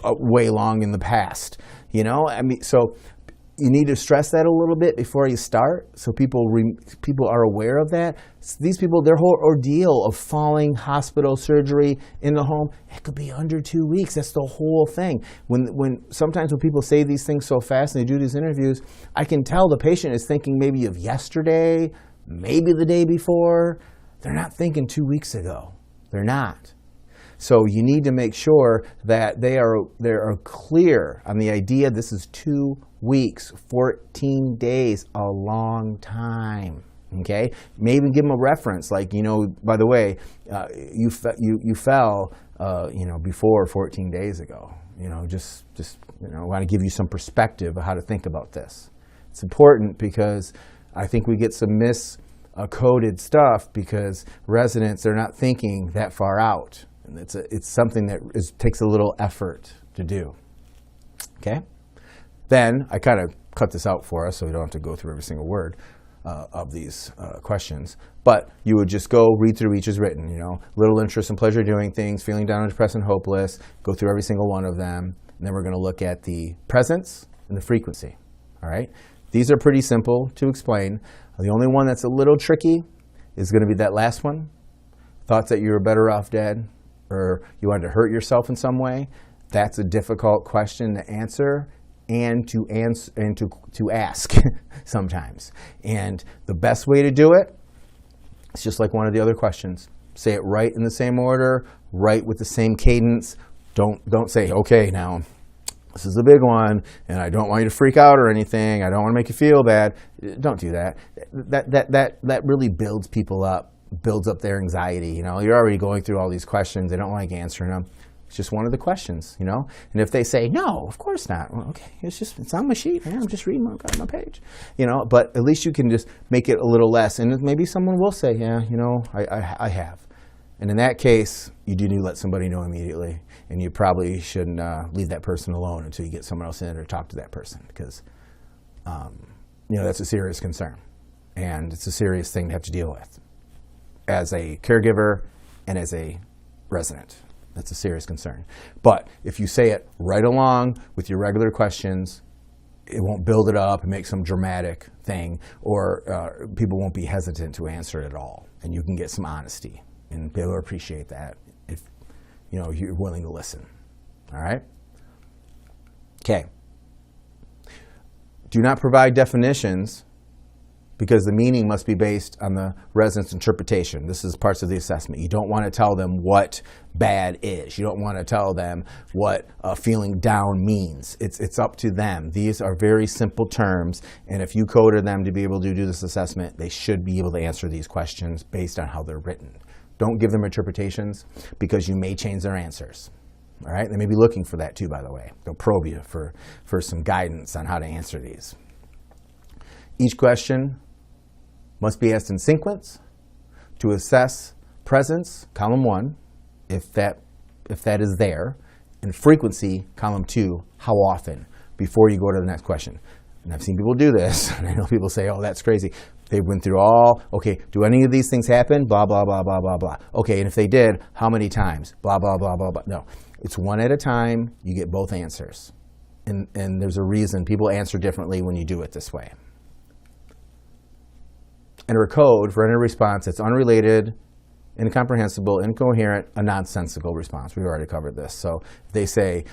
way long in the past, I mean, so you need to stress that a little bit before you start, so people are aware of that. These people, their whole ordeal of falling, hospital, surgery, in the home, it could be under 2 weeks. That's the whole thing. Sometimes when people say these things so fast and they do these interviews, I can tell the patient is thinking maybe of yesterday, maybe the day before. They're not thinking 2 weeks ago. They're not. So you need to make sure that they are clear on the idea this is 2 weeks, 14 days, a long time. Okay? Maybe give them a reference, like, by the way, you fell, before 14 days ago. I want to give you some perspective of how to think about this. It's important because I think we get some miscoded stuff because residents, they're not thinking that far out. And it's something that takes a little effort to do. Okay? Then, I kind of cut this out for us so we don't have to go through every single word of these questions. But you would just go read through each as written, little interest and pleasure doing things, feeling down and depressed and hopeless, go through every single one of them. And then we're going to look at the presence and the frequency. All right? These are pretty simple to explain. The only one that's a little tricky is going to be that last one. Thoughts that you were better off dead, or you wanted to hurt yourself in some way. That's a difficult question to answer and to ask sometimes. And the best way to do it, it's just like one of the other questions. Say it right in the same order, right with the same cadence. Don't say, okay, now this is a big one, and I don't want you to freak out or anything. I don't want to make you feel bad. Don't do that. That really builds people up, builds up their anxiety. You're already going through all these questions. They don't like answering them. It's just one of the questions, you know? And if they say, no, of course not. Well, okay, it's on my sheet, man. I'm just reading my page, you know? But at least you can just make it a little less. And maybe someone will say, yeah, you know, I have. And in that case, you do need to let somebody know immediately. And you probably shouldn't leave that person alone until you get someone else in or talk to that person, because, you know, that's a serious concern. And it's a serious thing to have to deal with as a caregiver and as a resident. That's a serious concern. But if you say it right along with your regular questions, it won't build it up and make some dramatic thing, or people won't be hesitant to answer it at all. And you can get some honesty, and people will appreciate that if, you know, you're willing to listen. All right? Okay. Do not provide definitions, because the meaning must be based on the resident's interpretation. This is parts of the assessment. You don't want to tell them what bad is. You don't want to tell them what feeling down means. It's up to them. These are very simple terms, and if you coded them to be able to do this assessment, they should be able to answer these questions based on how they're written. Don't give them interpretations, because you may change their answers. All right? They may be looking for that too, by the way. They'll probe you for some guidance on how to answer these. Each question must be asked in sequence to assess presence, column 1, if that is there, and frequency, column 2, how often, before you go to the next question. And I've seen people do this, and I know people say, oh, that's crazy. They went through all, okay, do any of these things happen? Blah, blah, blah, blah, blah, blah. Okay, and if they did, how many times? Blah, blah, blah, blah, blah. No, it's one at a time. You get both answers. And there's a reason people answer differently when you do it this way. Enter a code for any response that's unrelated, incomprehensible, incoherent, a nonsensical response. We've already covered this. So if they say,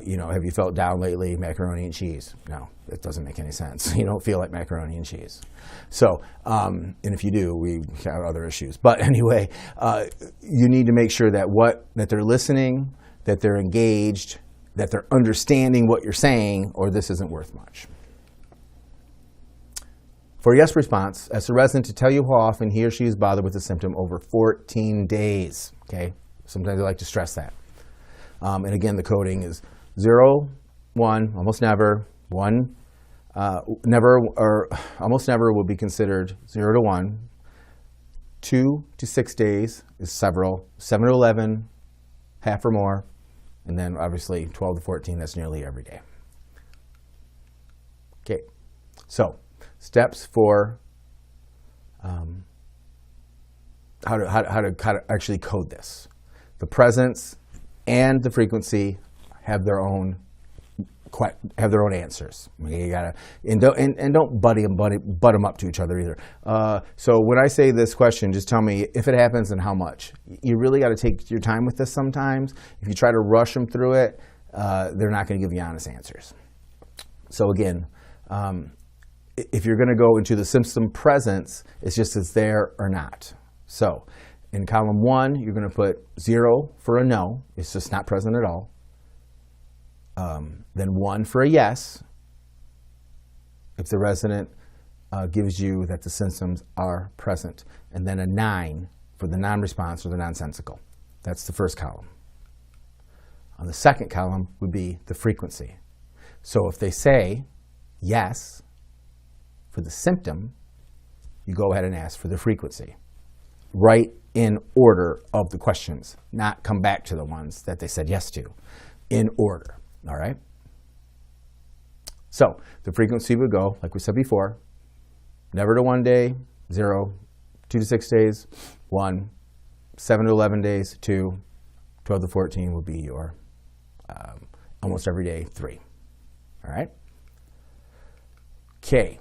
you know, have you felt down lately, macaroni and cheese? No, it doesn't make any sense. You don't feel like macaroni and cheese. So, and if you do, we have other issues. But anyway, you need to make sure that that they're listening, that they're engaged, that they're understanding what you're saying, or this isn't worth much. For a yes response, ask the resident to tell you how often he or she is bothered with the symptom over 14 days. Okay, sometimes I like to stress that. And again, the coding is 0, 1, almost never, 1, never, or almost never will be considered 0 to 1. 2 to 6 days is several, 7 to 11, half or more, and then obviously 12 to 14, that's nearly every day. Okay, so steps for how to actually code this. The presence and the frequency have their own answers. Okay, you gotta and don't butt them up to each other either. So when I say this question, just tell me if it happens and how much. You really got to take your time with this. Sometimes if you try to rush them through it, they're not going to give you honest answers. So again, if you're going to go into the symptom presence, it's just it's there or not. So in column 1, you're going to put 0 for a no. It's just not present at all. Then 1 for a yes, if the resident gives you that the symptoms are present. And then a 9 for the non-response or the nonsensical. That's the first column. On the second column would be the frequency. So if they say yes for the symptom, you go ahead and ask for the frequency. Right in order of the questions, not come back to the ones that they said yes to. In order, all right? So the frequency would go, like we said before, never to 1 day, 0, 2 to 6 days, 1, 7 to 11 days, 2, 12 to 14 would be your almost every day, 3, all right? Okay.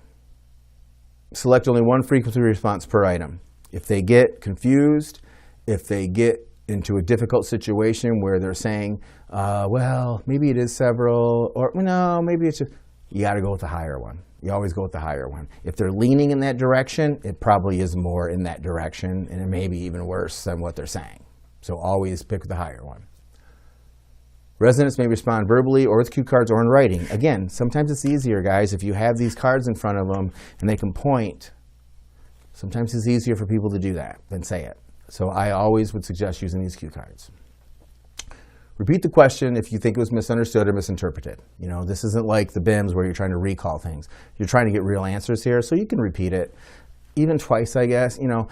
Select only one frequency response per item. If they get confused, if they get into a difficult situation where they're saying, well, maybe it is several, or no, maybe it's just, you got to go with the higher one. You always go with the higher one. If they're leaning in that direction, it probably is more in that direction, and it may be even worse than what they're saying. So always pick the higher one. Residents may respond verbally or with cue cards or in writing. Again, sometimes it's easier, guys, if you have these cards in front of them and they can point. Sometimes it's easier for people to do that than say it. So I always would suggest using these cue cards. repeat the question if you think it was misunderstood or misinterpreted. You know, this isn't like the BIMS where you're trying to recall things. You're trying to get real answers here, so you can repeat it. Even twice, I guess. You know,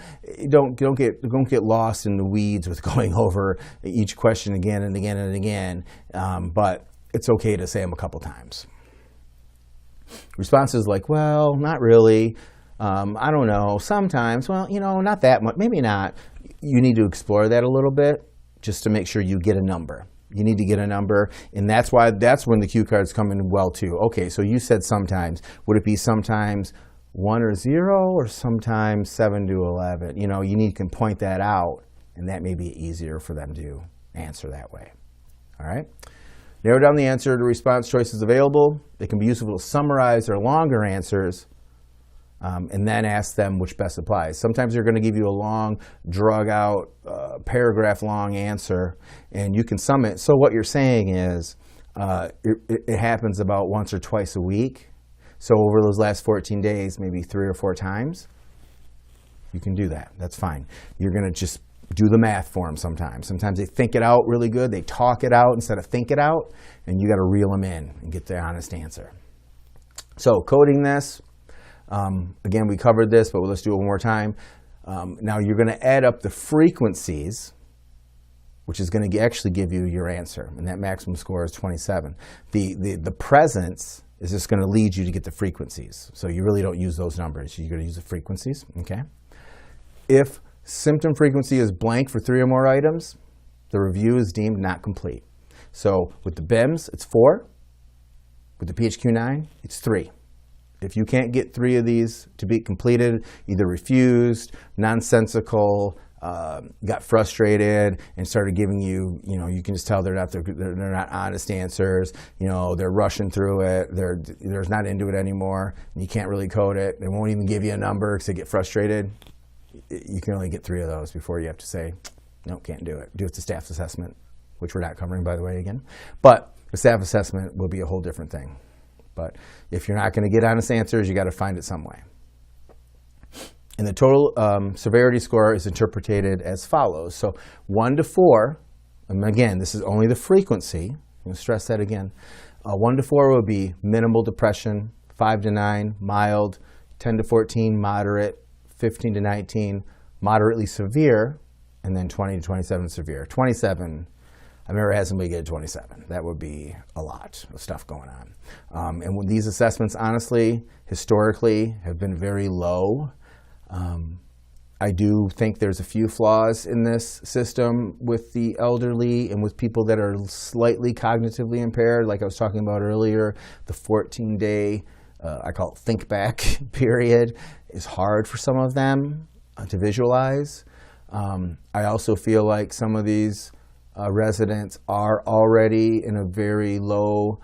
don't get lost in the weeds with going over each question again and again and again. But it's okay to say them a couple times. Responses like, well, not really. I don't know. Sometimes. Well, you know, not that much. Maybe not. You need to explore that a little bit just to make sure you get a number. You need to get a number, and that's when the cue cards come in well too. Okay, so you said sometimes. Would it be sometimes 1 or 0, or sometimes 7 to 11? You know, you can point that out, and that may be easier for them to answer that way. All right? Narrow down the answer to response choices available. They can be useful to summarize their longer answers, and then ask them which best applies. Sometimes they're going to give you a long, drug-out, paragraph-long answer, and you can sum it. So what you're saying is it happens about once or twice a week. So over those last 14 days, maybe 3 or 4 times, you can do that. That's fine. You're going to just do the math for them sometimes. Sometimes they think it out really good. They talk it out instead of think it out, and you got to reel them in and get the honest answer. So coding this, again, we covered this, but let's do it one more time. Now you're going to add up the frequencies, which is going to actually give you your answer, and that maximum score is 27. The presence is just going to lead you to get the frequencies. So you really don't use those numbers. You're going to use the frequencies, okay? If symptom frequency is blank for 3 or more items, the review is deemed not complete. So with the BIMS, it's 4. With the PHQ-9, it's 3. If you can't get 3 of these to be completed, either refused, nonsensical, got frustrated and started giving you, you can just tell they're not honest answers. You know, they're rushing through it. They're not into it anymore. And you can't really code it. They won't even give you a number because they get frustrated. You can only get 3 of those before you have to say, no, can't do it. Do it to staff assessment, which we're not covering, by the way, again. But the staff assessment will be a whole different thing. But if you're not going to get honest answers, you got to find it some way. And the total severity score is interpreted as follows. So 1 to 4, and again, this is only the frequency. I'm going to stress that again. 1 to 4 would be minimal depression, 5 to 9, mild, 10 to 14, moderate, 15 to 19, moderately severe, and then 20 to 27, severe. 27, I've never had somebody get a 27. That would be a lot of stuff going on. And when these assessments, honestly, historically, have been very low. I do think there's a few flaws in this system with the elderly and with people that are slightly cognitively impaired. Like I was talking about earlier, the 14-day, I call it think back period, is hard for some of them to visualize. I also feel like some of these residents are already in a very low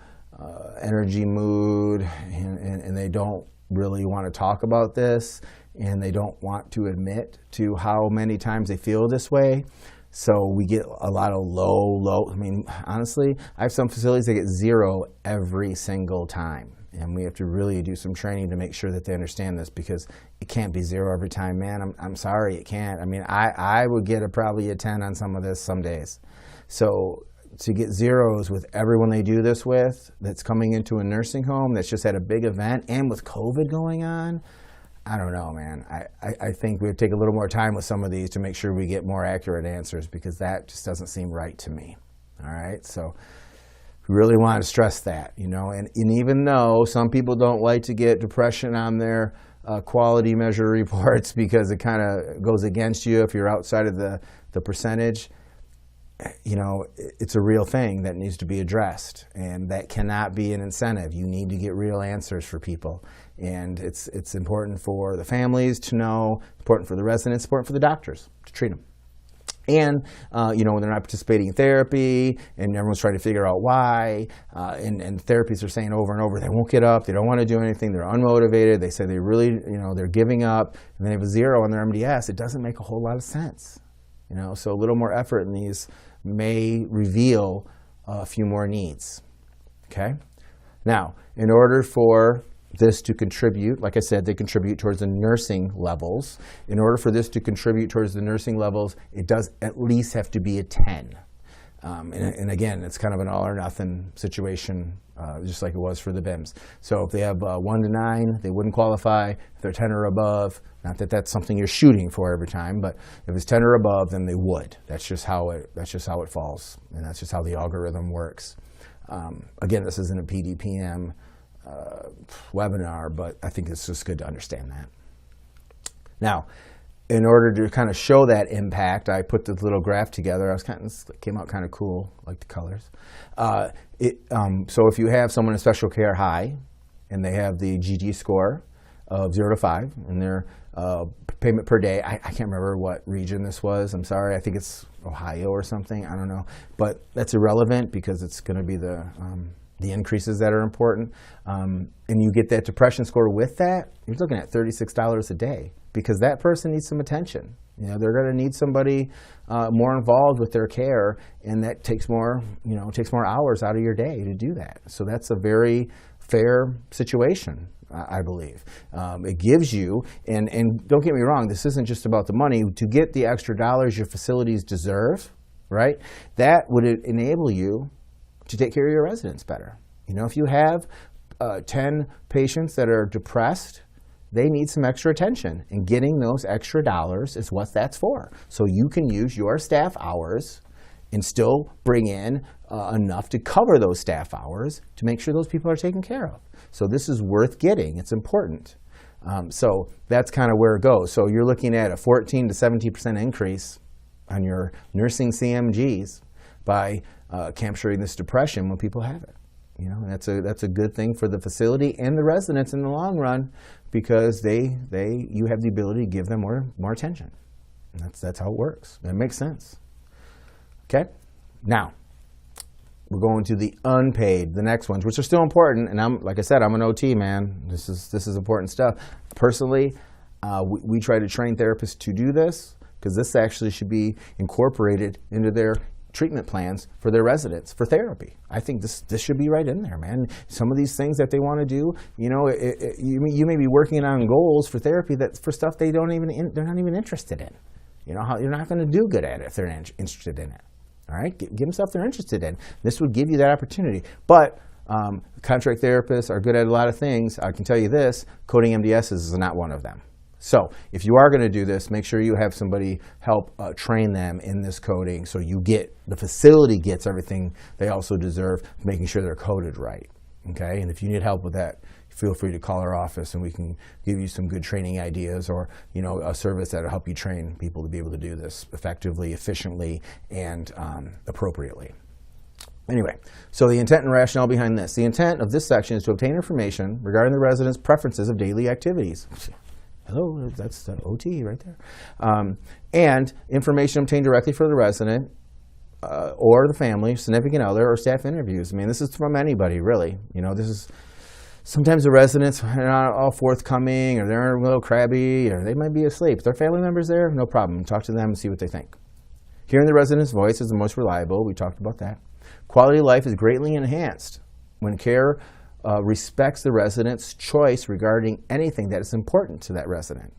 energy mood, and they don't really want to talk about this, and they don't want to admit to how many times they feel this way. So we get a lot of low. I mean, honestly, I have some facilities that get 0 every single time. And we have to really do some training to make sure that they understand this, because it can't be 0 every time, man. I'm sorry, it can't. I mean, I would get probably a 10 on some of this some days. So to get 0s with everyone they do this with that's coming into a nursing home that's just had a big event and with COVID going on, I don't know, man. I think we would take a little more time with some of these to make sure we get more accurate answers, because that just doesn't seem right to me. All right, so we really want to stress that, and even though some people don't like to get depression on their quality measure reports because it kind of goes against you if you're outside of the percentage, it's a real thing that needs to be addressed, and that cannot be an incentive. You need to get real answers for people, and it's important for the families to know, important for the residents, important for the doctors to treat them. And, when they're not participating in therapy and everyone's trying to figure out why, and therapists are saying over and over, they won't get up, they don't want to do anything, they're unmotivated, they say they really, they're giving up, and they have a 0 on their MDS, it doesn't make a whole lot of sense. So a little more effort in these may reveal a few more needs, okay? Now, in order for this to contribute, like I said, they contribute towards the nursing levels. In order for this to contribute towards the nursing levels, it does at least have to be a 10. And again, it's kind of an all or nothing situation, just like it was for the BIMs. So if they have 1 to 9, they wouldn't qualify. If they're 10 or above, not that that's something you're shooting for every time, but if it's 10 or above, then they would. That's just how it falls, and that's just how the algorithm works. Again, this isn't a PDPM webinar, but I think it's just good to understand that. Now, in order to kind of show that impact, I put this little graph together. This came out kind of cool, like the colors. So if you have someone in special care high, and they have the GG score of 0 to 5, and their payment per day, I can't remember what region this was. I'm sorry. I think it's Ohio or something. I don't know. But that's irrelevant because it's going to be the increases that are important. And you get that depression score with that, you're looking at $36 a day because that person needs some attention. They're going to need somebody more involved with their care, and that takes more hours out of your day to do that. So that's a very fair situation, I believe. It gives you, and don't get me wrong, this isn't just about the money. To get the extra dollars your facilities deserve, right? That would enable you to take care of your residents better. If you have 10 patients that are depressed, they need some extra attention, and getting those extra dollars is what that's for. So you can use your staff hours and still bring in enough to cover those staff hours to make sure those people are taken care of. So this is worth getting. It's important. So that's kind of where it goes. So you're looking at a 14 to 17% increase on your nursing CMGs by capturing this depression when people have it. That's a good thing for the facility and the residents in the long run, because you have the ability to give them more attention. And that's how it works. That makes sense. Okay, now we're going to the unpaid, the next ones, which are still important. And like I said, I'm an OT, man. This is important stuff. Personally, we try to train therapists to do this because this actually should be incorporated into their treatment plans for their residents for therapy. I think this should be right in there, man. Some of these things that they want to do, you may be working on goals for therapy for stuff they're not even interested in. You're not going to do good at it if they're interested in it. All right, give them stuff they're interested in. This would give you that opportunity. But contract therapists are good at a lot of things. I can tell you this: coding MDS is not one of them. So if you are going to do this, make sure you have somebody help train them in this coding, so the facility gets everything they also deserve, making sure they're coded right. Okay, and if you need help with that, feel free to call our office, and we can give you some good training ideas, or a service that'll help you train people to be able to do this effectively, efficiently, and appropriately. Anyway, so the intent and rationale behind this. The intent of this section is to obtain information regarding the residents' preferences of daily activities. Hello, that's the OT right there. And information obtained directly for the resident or the family, significant other, or staff interviews. I mean, this is from anybody, really. This is sometimes the residents are not all forthcoming, or they're a little crabby, or they might be asleep. If their family members there, no problem. Talk to them and see what they think. Hearing the resident's voice is the most reliable. We talked about that. Quality of life is greatly enhanced when care respects the resident's choice regarding anything that is important to that resident.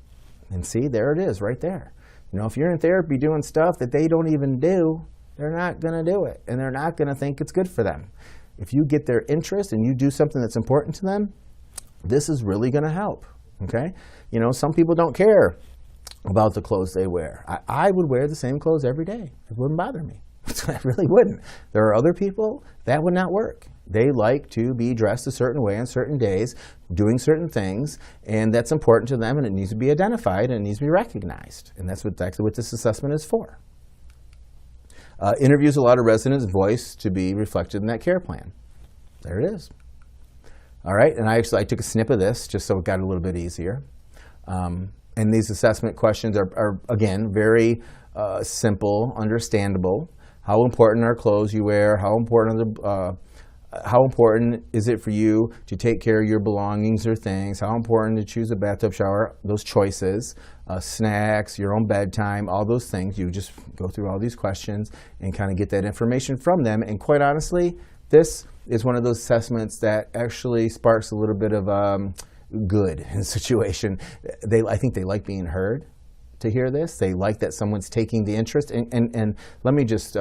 And see, there it is right there. If you're in therapy doing stuff that they don't even do, they're not going to do it, and they're not going to think it's good for them. If you get their interest and you do something that's important to them, this is really going to help. Okay? Some people don't care about the clothes they wear. I would wear the same clothes every day. It wouldn't bother me. It really wouldn't. There are other people that would not work. They like to be dressed a certain way on certain days, doing certain things, and that's important to them, and it needs to be identified, and it needs to be recognized. And that's exactly what this assessment is for. Interviews a lot of residents' voice to be reflected in that care plan. There it is. All right, and I took a snip of this just so it got a little bit easier. And these assessment questions are again, very simple, understandable. How important are clothes you wear? How important is it for you to take care of your belongings or things? How important to choose a bathtub shower? Those choices, snacks, your own bedtime, all those things. You just go through all these questions and kind of get that information from them. And quite honestly, this is one of those assessments that actually sparks a little bit of good in the situation. I think they like being heard. to hear this. They like that someone's taking the interest. And let me just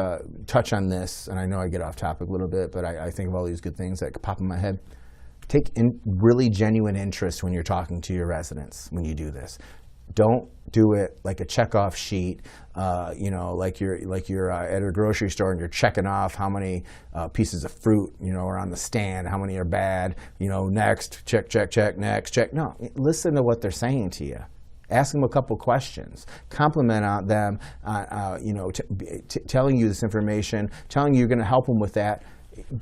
touch on this, and I know I get off topic a little bit, but I think of all these good things that pop in my head. Take really genuine interest when you're talking to your residents when you do this. Don't do it like a checkoff sheet, like you're at a grocery store and you're checking off how many pieces of fruit, are on the stand, how many are bad, next, check, next, check. No, listen to what they're saying to you. Ask them a couple questions. Compliment on them, telling you this information, telling you you're going to help them with that.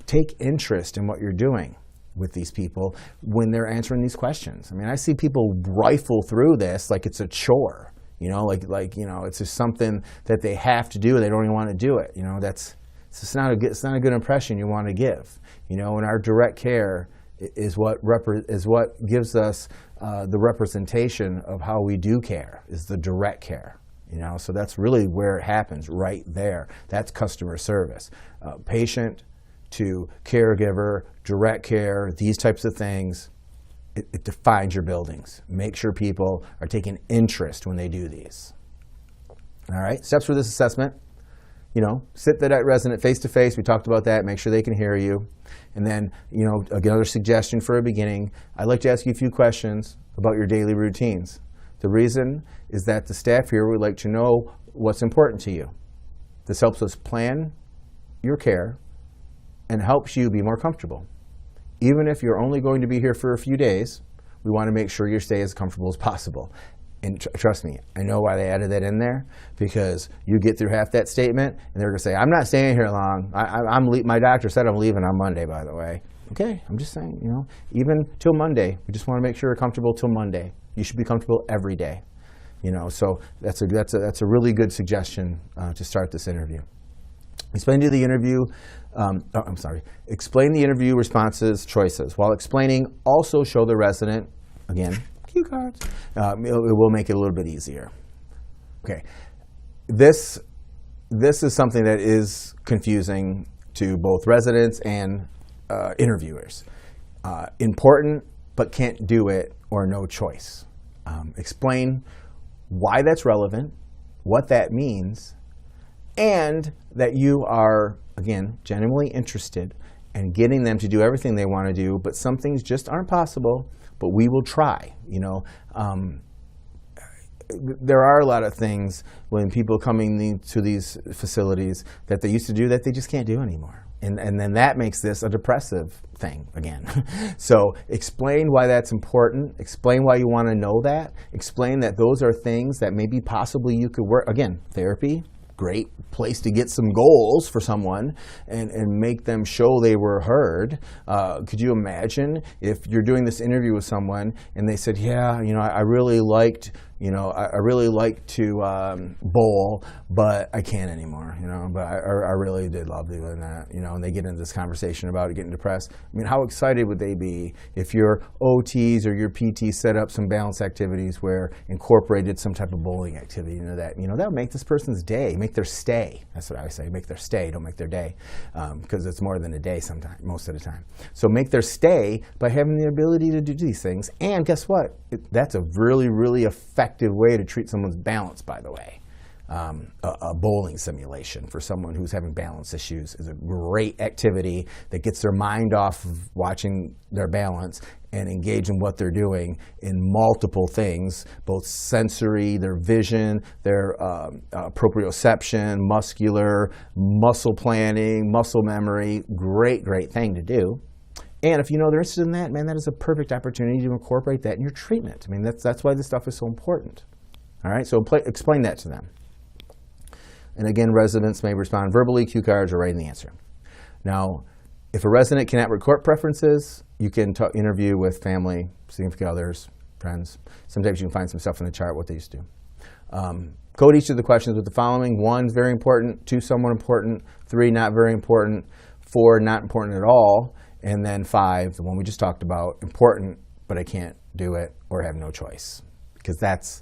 Take interest in what you're doing with these people when they're answering these questions. I mean, I see people rifle through this like it's a chore, it's just something that they have to do. They don't even want to do it. It's not a good impression you want to give. And our direct care is what gives us the representation of how we do care, is the direct care. So that's really where it happens, right there. That's customer service. Patient to caregiver, direct care, these types of things, it defines your buildings. Make sure people are taking interest when they do these. All right, steps for this assessment. Sit that resident face to face. We talked about that. Make sure they can hear you. And then, another suggestion for a beginning, I'd like to ask you a few questions about your daily routines. The reason is that the staff here would like to know what's important to you. This helps us plan your care and helps you be more comfortable. Even if you're only going to be here for a few days, we want to make sure you stay as comfortable as possible. And trust me, I know why they added that in there, because you get through half that statement and they're going to say, I'm not staying here long. My doctor said I'm leaving on Monday, by the way. Okay, I'm just saying, even till Monday, we just want to make sure you're comfortable till Monday. You should be comfortable every day. So that's a really good suggestion to start this interview. Explain the interview responses, choices. While explaining, also show the resident, again, cue cards. It will make it a little bit easier. Okay, this is something that is confusing to both residents and interviewers. Important, but can't do it, or no choice. Explain why that's relevant, what that means, and that you are, again, genuinely interested in getting them to do everything they want to do, but some things just aren't possible, but we will try. There are a lot of things when people coming to these facilities that they used to do that they just can't do anymore. And then that makes this a depressive thing again. So explain why that's important. Explain why you want to know that. Explain that those are things that maybe possibly you could work. Again, therapy, great place to get some goals for someone and make them show they were heard. Could you imagine if you're doing this interview with someone and they said, yeah, I really liked to bowl, but I can't anymore, but I really did love doing that, and they get into this conversation about getting depressed. I mean, how excited would they be if your OTs or your PTs set up some balance activities where incorporated some type of bowling activity into that? That would make this person's day, make their stay. That's what I say, make their stay, don't make their day, because it's more than a day sometimes, most of the time. So make their stay by having the ability to do these things. And guess what? That's a really, really effective way to treat someone's balance, by the way. A bowling simulation for someone who's having balance issues is a great activity that gets their mind off of watching their balance and engage in what they're doing in multiple things, both sensory, their vision, their proprioception, muscular, muscle planning, muscle memory. Great thing to do. And if they're interested in that, man, that is a perfect opportunity to incorporate that in your treatment. I mean, that's why this stuff is so important. All right, so explain that to them. And again, residents may respond verbally, cue cards, or writing the answer. Now, if a resident cannot record preferences, you can interview with family, significant others, friends. Sometimes you can find some stuff in the chart, what they used to do. Code each of the questions with the following. 1, very important. 2, somewhat important. 3, not very important. 4, not important at all. And then 5, the one we just talked about, important, but I can't do it or have no choice. Because that's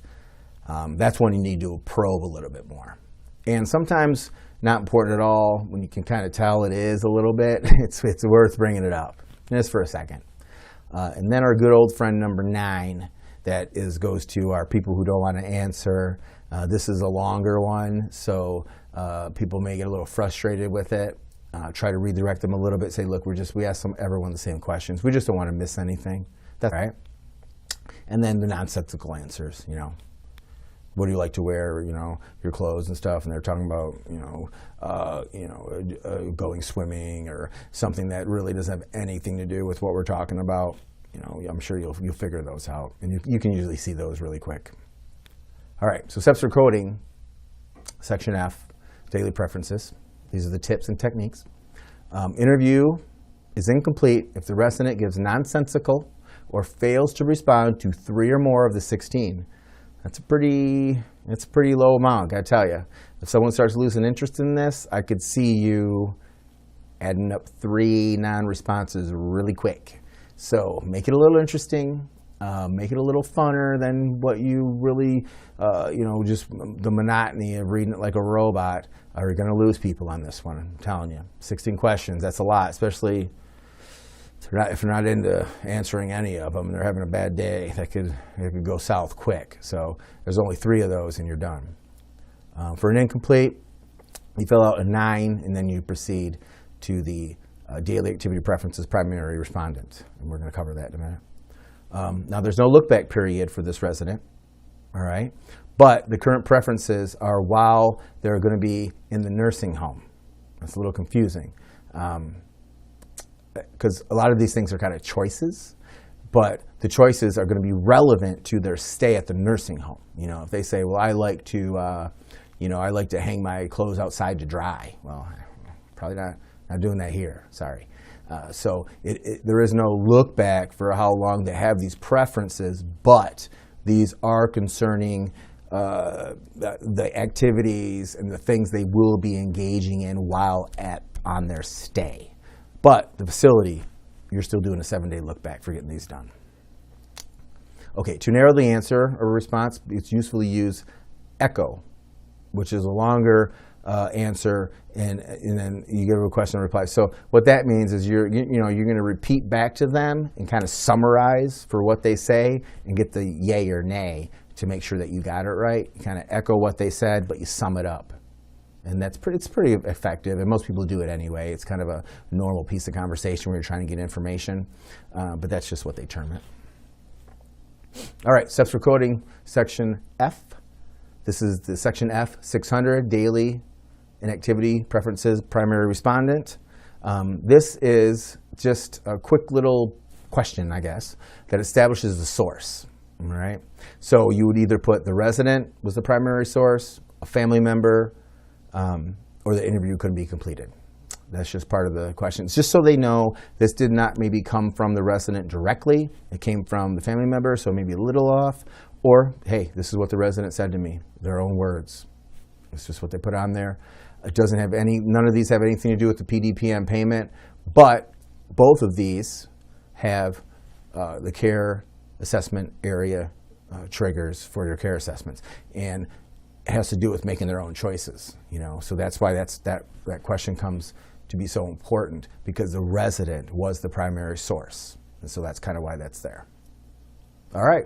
when you need to probe a little bit more. And sometimes not important at all, when you can kind of tell it is a little bit, it's worth bringing it up, just for a second. And then our good old friend number 9, that goes to our people who don't want to answer. This is a longer one, so people may get a little frustrated with it. Try to redirect them a little bit. Say, look, we ask everyone the same questions. We just don't want to miss anything. That's right. And then the nonsensical answers. What do you like to wear? Your clothes and stuff. And they're talking about going swimming or something that really doesn't have anything to do with what we're talking about. I'm sure you'll figure those out, and you can usually see those really quick. All right. So steps for coding. Section F, daily preferences. These are the tips and techniques. Interview is incomplete if the resident gives nonsensical or fails to respond to 3 or more of the 16. That's a pretty low amount, gotta tell you. If someone starts losing interest in this, I could see you adding up 3 non-responses really quick. So make it a little interesting. Make it a little funner than what you really, just the monotony of reading it like a robot. Are you going to lose people on this one? I'm telling you. 16 questions, that's a lot, especially if they're not into answering any of them. They're having a bad day. It could go south quick. So there's only 3 of those and you're done. For an incomplete, you fill out a 9 and then you proceed to the daily activity preferences primary respondent. And we're going to cover that in a minute. Now, there's no look-back period for this resident, all right? But the current preferences are while they're going to be in the nursing home. That's a little confusing because a lot of these things are kind of choices, but the choices are going to be relevant to their stay at the nursing home. If they say, well, I like to hang my clothes outside to dry. Well, probably not doing that here, sorry. So there is no look back for how long they have these preferences, but these are concerning the activities and the things they will be engaging in while on their stay. But the facility, you're still doing a 7-day look back for getting these done. Okay, to narrow the answer or response, it's useful to use echo, which is a longer answer, and then you give a question and reply. So what that means is you're going to repeat back to them and kind of summarize for what they say and get the yay or nay to make sure that you got it right. You kind of echo what they said, but you sum it up. And it's pretty effective, and most people do it anyway. It's kind of a normal piece of conversation where you're trying to get information, but that's just what they term it. All right, steps for coding, section F. This is the section F, 600, daily and activity preferences, primary respondent. This is just a quick little question, I guess, that establishes the source, all right? So you would either put the resident was the primary source, a family member, or the interview couldn't be completed. That's just part of the question. It's just so they know this did not maybe come from the resident directly. It came from the family member, so maybe a little off. Or, hey, this is what the resident said to me, their own words. It's just what they put on there. It doesn't have none of these have anything to do with the PDPM payment, but both of these have the care assessment area triggers for your care assessments. And it has to do with making their own choices, So that's why that question comes to be so important, because the resident was the primary source. And so that's kind of why that's there. All right.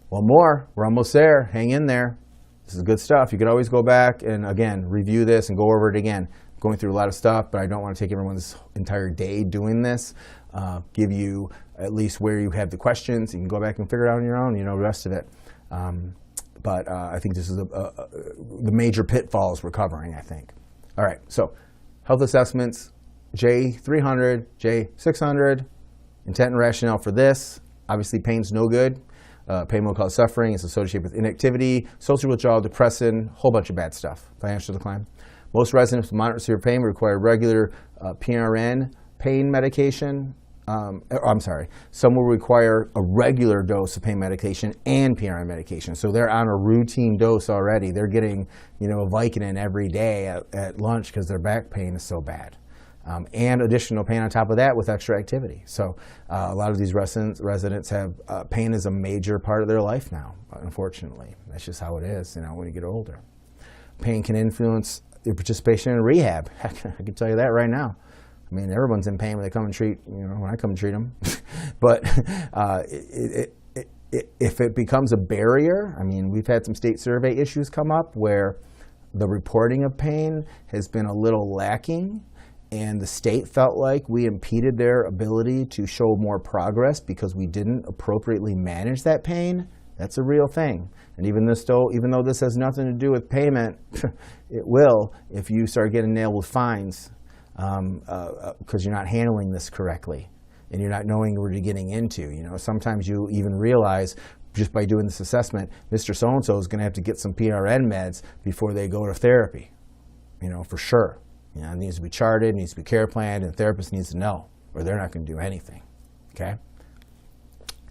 One more. We're almost there. Hang in there. This is good stuff. You could always go back and, again, review this and go over it again. I'm going through a lot of stuff, but I don't want to take everyone's entire day doing this. Give you at least where you have the questions. You can go back and figure it out on your own, the rest of it. But I think this is the major pitfalls we're covering, I think. All right, so health assessments, J300, J600, intent and rationale for this. Obviously, pain's no good. Pain will cause suffering. It's associated with inactivity, social withdrawal, depression, whole bunch of bad stuff. Financial decline. Most residents with moderate severe pain require regular PRN pain medication. Some will require a regular dose of pain medication and PRN medication. So they're on a routine dose already. They're getting, a Vicodin every day at lunch because their back pain is so bad. And additional pain on top of that with extra activity. So a lot of these residents have pain as a major part of their life now, unfortunately. That's just how it is, when you get older. Pain can influence your participation in rehab. I can tell you that right now. I mean, everyone's in pain when they come and treat, when I come and treat them. But If it becomes a barrier, I mean, we've had some state survey issues come up where the reporting of pain has been a little lacking, and the state felt like we impeded their ability to show more progress because we didn't appropriately manage that pain. That's a real thing. And even though this has nothing to do with payment, it will if you start getting nailed with fines because you're not handling this correctly and you're not knowing what you're getting into. You know, sometimes you even realize just by doing this assessment, Mr. So-and-so is going to have to get some PRN meds before they go to therapy, you know, for sure. You know, it needs to be charted, it needs to be care planned, and the therapist needs to know, or they're not going to do anything, okay?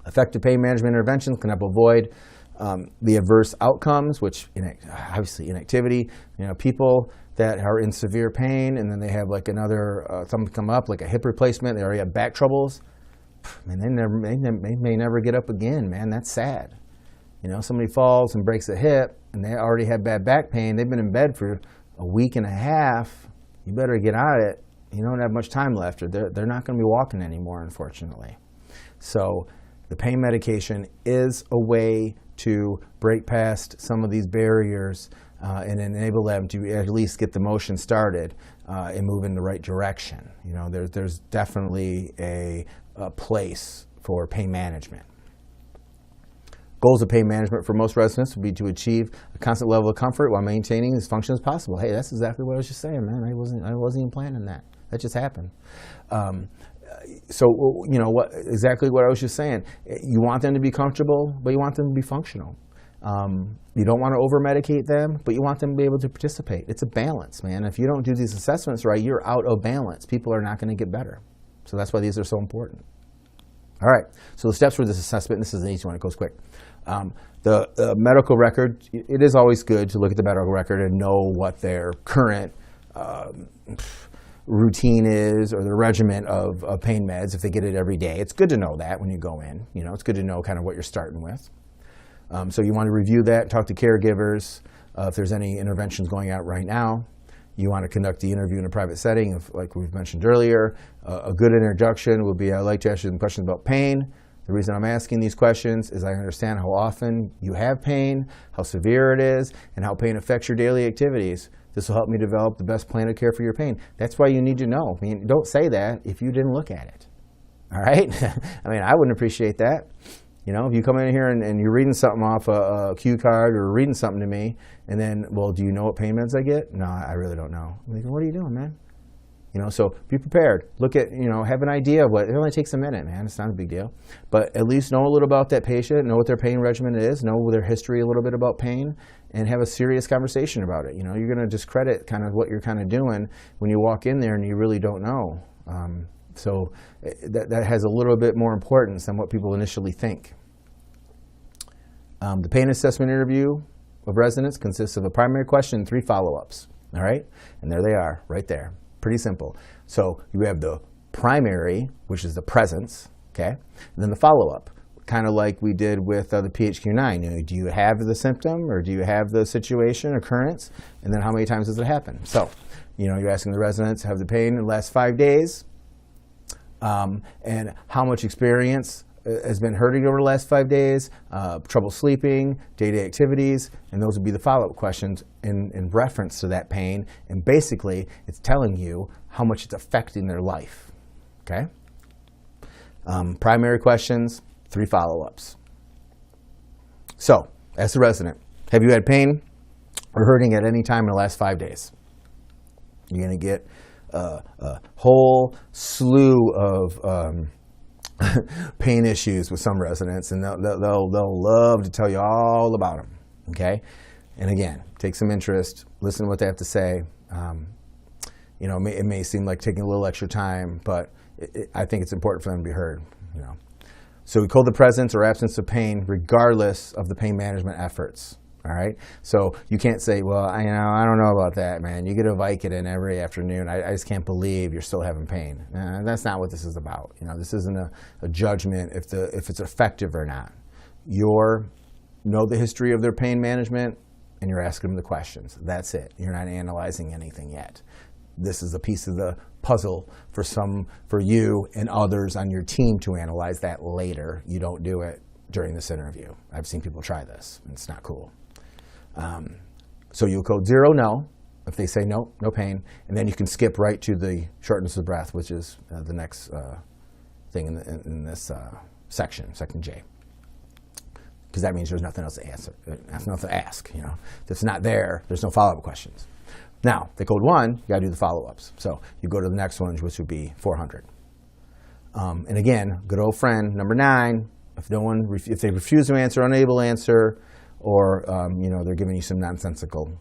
Effective pain management interventions can help avoid the adverse outcomes, which obviously inactivity. You know, people that are in severe pain and then they have like another something come up, like a hip replacement, they already have back troubles. Man, they may never get up again, man. That's sad. You know, somebody falls and breaks a hip and they already have bad back pain. They've been in bed for a week and a half. You better get out of it. You don't have much time left, or they're not going to be walking anymore, unfortunately. So the pain medication is a way to break past some of these barriers and enable them to at least get the motion started and move in the right direction. You know, there's definitely a place for pain management. Goals of pain management for most residents would be to achieve a constant level of comfort while maintaining as function as possible. Hey, that's exactly what I was just saying, man. I wasn't even planning that. That just happened. So, you know, exactly what I was just saying. You want them to be comfortable, but you want them to be functional. You don't want to over-medicate them, but you want them to be able to participate. It's a balance, man. If you don't do these assessments right, you're out of balance. People are not going to get better. So that's why these are so important. All right, so the steps for this assessment, this is an easy one, it goes quick. The medical record, it is always good to look at the medical record and know what their current routine is or the regimen of pain meds if they get it every day. It's good to know that when you go in. You know, it's good to know kind of what you're starting with. So you want to review that, talk to caregivers if there's any interventions going out right now. You want to conduct the interview in a private setting, like we've mentioned earlier. A good introduction would be, I'd like to ask you some questions about pain. The reason I'm asking these questions is I understand how often you have pain, how severe it is, and how pain affects your daily activities. This will help me develop the best plan of care for your pain. That's why you need to know. I mean, don't say that if you didn't look at it. All right? I mean, I wouldn't appreciate that. You know, if you come in here and you're reading something off a cue card or reading something to me, and then, well, do you know what pain meds I get? No, I really don't know. I'm like, what are you doing, man? You know, so be prepared. Look at, you know, have an idea of what, it only takes a minute, man. It's not a big deal. But at least know a little about that patient, know what their pain regimen is, know their history a little bit about pain, and have a serious conversation about it. You know, you're going to discredit kind of what you're kind of doing when you walk in there and you really don't know. So that has a little bit more importance than what people initially think. The pain assessment interview of residents consists of a primary question and 3 follow-ups. All right? And there they are, right there. Pretty simple. So you have the primary, which is the presence, okay? And then the follow-up, kind of like we did with the PHQ-9. You know, do you have the symptom or do you have the situation, occurrence? And then how many times does it happen? So, you know, you're asking the residents, have the pain in the last 5 days? And how much experience has been hurting over the last 5 days, trouble sleeping, day-to-day activities, and those would be the follow-up questions in reference to that pain. And basically, it's telling you how much it's affecting their life, okay? Primary questions, 3 follow-ups. So, as a resident, have you had pain or hurting at any time in the last 5 days? You're going to get a whole slew of pain issues with some residents, and they'll love to tell you all about them, okay? And again, take some interest, listen to what they have to say. You know, it may seem like taking a little extra time, but I think it's important for them to be heard, you know. So we call the presence or absence of pain regardless of the pain management efforts. All right, so you can't say, well, I don't know about that, man. You get a Vicodin every afternoon. I just can't believe you're still having pain. That's not what this is about. You know, this isn't a judgment if it's effective or not. You know the history of their pain management, and you're asking them the questions. That's it. You're not analyzing anything yet. This is a piece of the puzzle for you and others on your team to analyze that later. You don't do it during this interview. I've seen people try this. It's not cool. So you'll code 0, no. If they say no, no pain. And then you can skip right to the shortness of breath, which is the next thing in this section J. Because that means there's nothing else to answer. That's nothing to ask. If it's not there, there's no follow-up questions. Now, they code 1, you got to do the follow-ups. So you go to the next one, which would be 400. And again, good old friend, number 9, if they refuse to answer, unable to answer, or they're giving you some nonsensical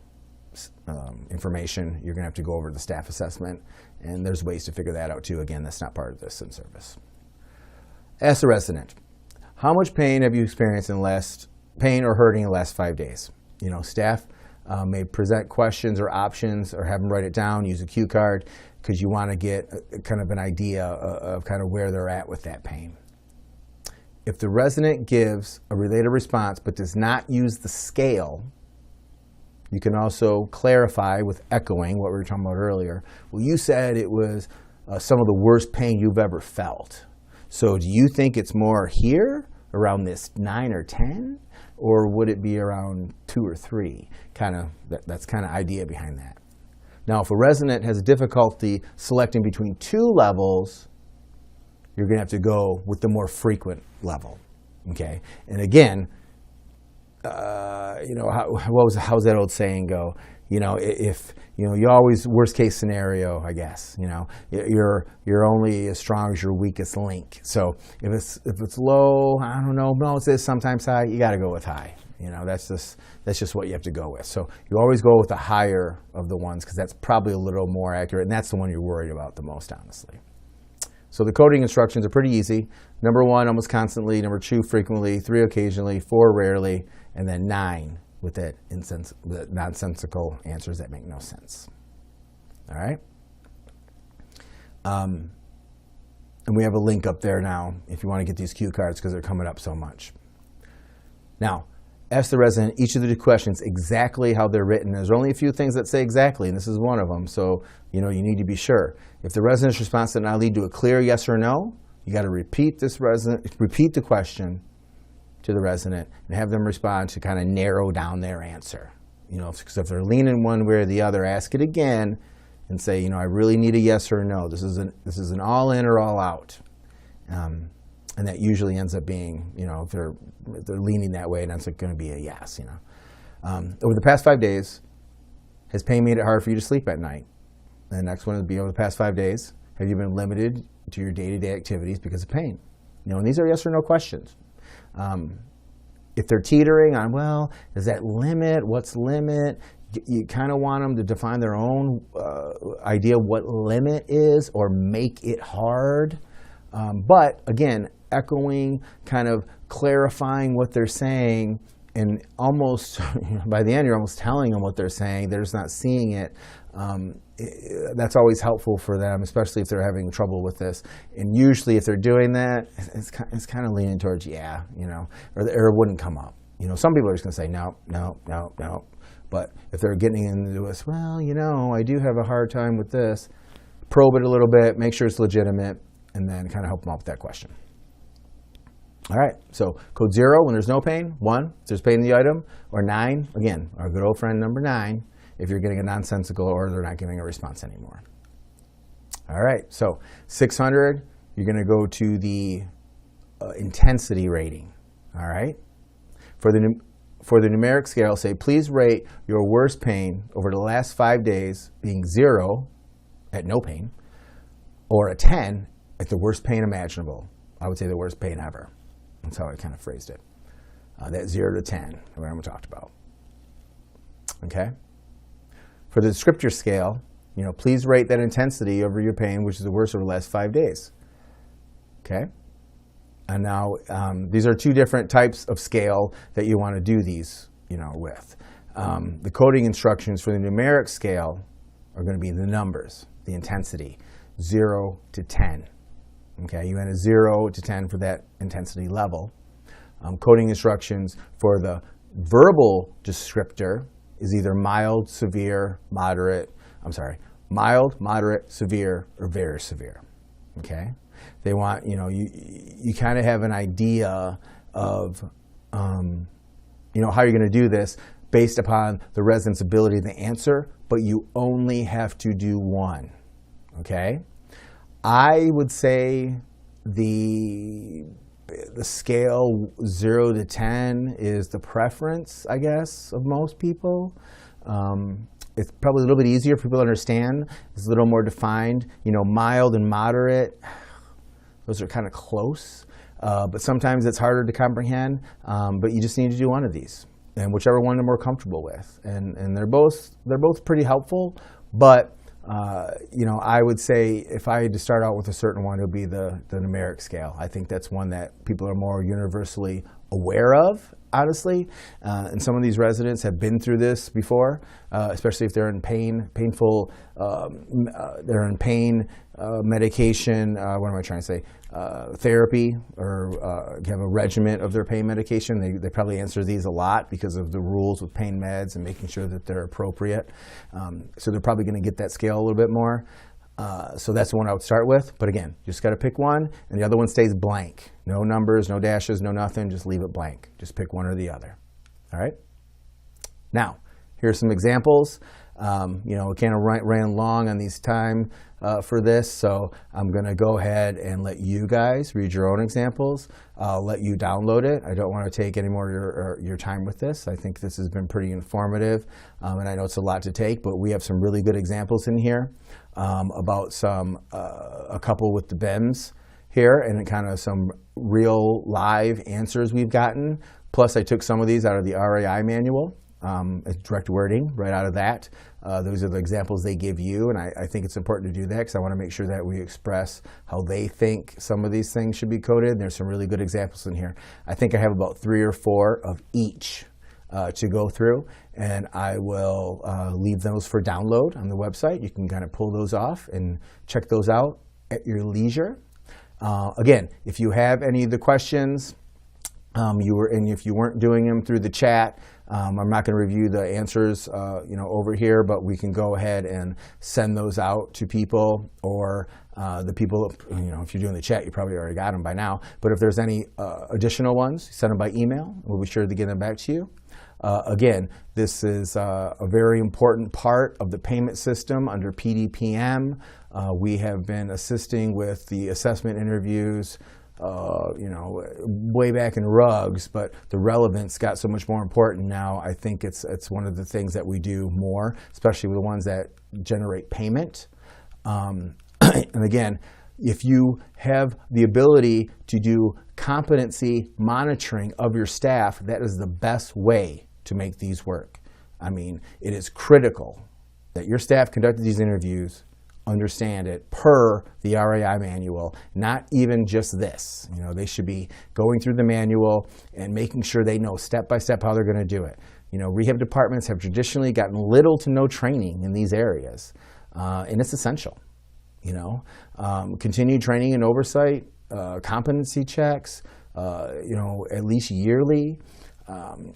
information, you're going to have to go over the staff assessment. And there's ways to figure that out too. Again, that's not part of this in-service. Ask the resident, how much pain have you experienced pain or hurting in the last 5 days? Staff may present questions or options or have them write it down, use a cue card, because you want to get kind of an idea of kind of where they're at with that pain. If the resident gives a related response but does not use the scale, you can also clarify with echoing what we were talking about earlier. Well, you said it was some of the worst pain you've ever felt. So do you think it's more here, around this 9 or 10? Or would it be around 2 or 3? That's kind of idea behind that. Now, if a resident has difficulty selecting between 2 levels, you're going to have to go with the more frequent level. Okay? And again, how's that old saying go? If you always worst case scenario, I guess. You're only as strong as your weakest link. So if it's low, I don't know. No, it's sometimes high. You got to go with high. That's just what you have to go with. So you always go with the higher of the ones because that's probably a little more accurate, and that's the one you're worried about the most, honestly. So the coding instructions are pretty easy. Number 1, almost constantly. Number 2, frequently. 3, occasionally. 4, rarely. And then 9 with the nonsensical answers that make no sense. All right? And we have a link up there now if you want to get these cue cards because they're coming up so much. Now, ask the resident each of the questions exactly how they're written. There's only a few things that say exactly, and this is one of them. So, you need to be sure. If the resident's response did not lead to a clear yes or no, you got to repeat the question to the resident and have them respond to kind of narrow down their answer. Because if they're leaning one way or the other, ask it again and say, I really need a yes or a no. This is an all in or all out. And that usually ends up being, if they're leaning that way, it ends up going to be a yes. Over the past 5 days, has pain made it hard for you to sleep at night? And the next one would be, over the past 5 days, have you been limited to your day-to-day activities because of pain? And these are yes or no questions. If they're teetering on, well, is that limit? What's limit? You kind of want them to define their own idea what limit is or make it hard. But again, echoing, kind of clarifying what they're saying, and almost by the end, you're almost telling them what they're saying. They're just not seeing it. That's always helpful for them, especially if they're having trouble with this. And usually, if they're doing that, it's kind of leaning towards or it wouldn't come up. Some people are just going to say no, no, no, no. But if they're getting into this, well, I do have a hard time with this. Probe it a little bit, make sure it's legitimate, and then kind of help them out with that question. All right, so code 0 when there's no pain, 1 if there's pain in the item, or 9, again, our good old friend number 9, if you're getting a nonsensical or they're not giving a response anymore. All right, so 600, you're going to go to the intensity rating. All right, for the numeric scale, say, please rate your worst pain over the last 5 days being 0 at no pain, or a 10 at the worst pain imaginable. I would say the worst pain ever. That's how I kind of phrased it. That 0 to 10, what we talked about. Okay? For the descriptor scale, please rate that intensity over your pain, which is the worst over the last 5 days. Okay? And now, these are 2 different types of scale that you want to do these, with. The coding instructions for the numeric scale are going to be the numbers, the intensity, 0 to 10. Okay, you add a 0 to 10 for that intensity level. Coding instructions for the verbal descriptor is either mild, moderate, severe, or very severe. Okay, they want you kind of have an idea of how you're going to do this based upon the resident's ability to answer, but you only have to do one, okay? I would say the scale 0 to 10 is the preference, I guess, of most people. It's probably a little bit easier for people to understand. It's a little more defined. Mild and moderate, those are kind of close. But sometimes it's harder to comprehend, but you just need to do one of these, and whichever one you're more comfortable with. And they're both pretty helpful, but I would say if I had to start out with a certain one, it would be the numeric scale. I think that's one that people are more universally aware of, honestly. And some of these residents have been through this before, especially if they're in they're in pain medication, what am I trying to say? Therapy, or have a regimen of their pain medication. They probably answer these a lot because of the rules with pain meds and making sure that they're appropriate. So they're probably going to get that scale a little bit more. So that's the one I would start with. But again, you just got to pick one, and the other one stays blank. No numbers, no dashes, no nothing. Just leave it blank. Just pick one or the other. All right? Now, here's some examples. We kind of ran long on these time for this, so I'm going to go ahead and let you guys read your own examples. I'll let you download it. I don't want to take any more of your time with this. I think this has been pretty informative, and I know it's a lot to take, but we have some really good examples in here about a couple with the BIMs here, and kind of some real live answers we've gotten. Plus, I took some of these out of the RAI manual. Direct wording right out of that. Those are the examples they give you, and I think it's important to do that because I want to make sure that we express how they think some of these things should be coded. And there's some really good examples in here. I think I have about 3 or 4 of each to go through, and I will leave those for download on the website. You can kind of pull those off and check those out at your leisure. Again, if you have any of the questions, if you weren't doing them through the chat, I'm not going to review the answers, over here, but we can go ahead and send those out to people, or the people, if you're doing the chat, you probably already got them by now. But if there's any additional ones, send them by email. We'll be sure to get them back to you. Again, this is a very important part of the payment system under PDPM. We have been assisting with the assessment interviews, way back in RUGs, but the relevance got so much more important now. I think it's one of the things that we do more, especially with the ones that generate payment. And again, if you have the ability to do competency monitoring of your staff, that is the best way to make these work. I mean, it is critical that your staff conducted these interviews, understand it per the RAI manual, not even just this. They should be going through the manual and making sure they know step by step how they're going to do it. Rehab departments have traditionally gotten little to no training in these areas, and it's essential. Continued training and oversight, competency checks, at least yearly.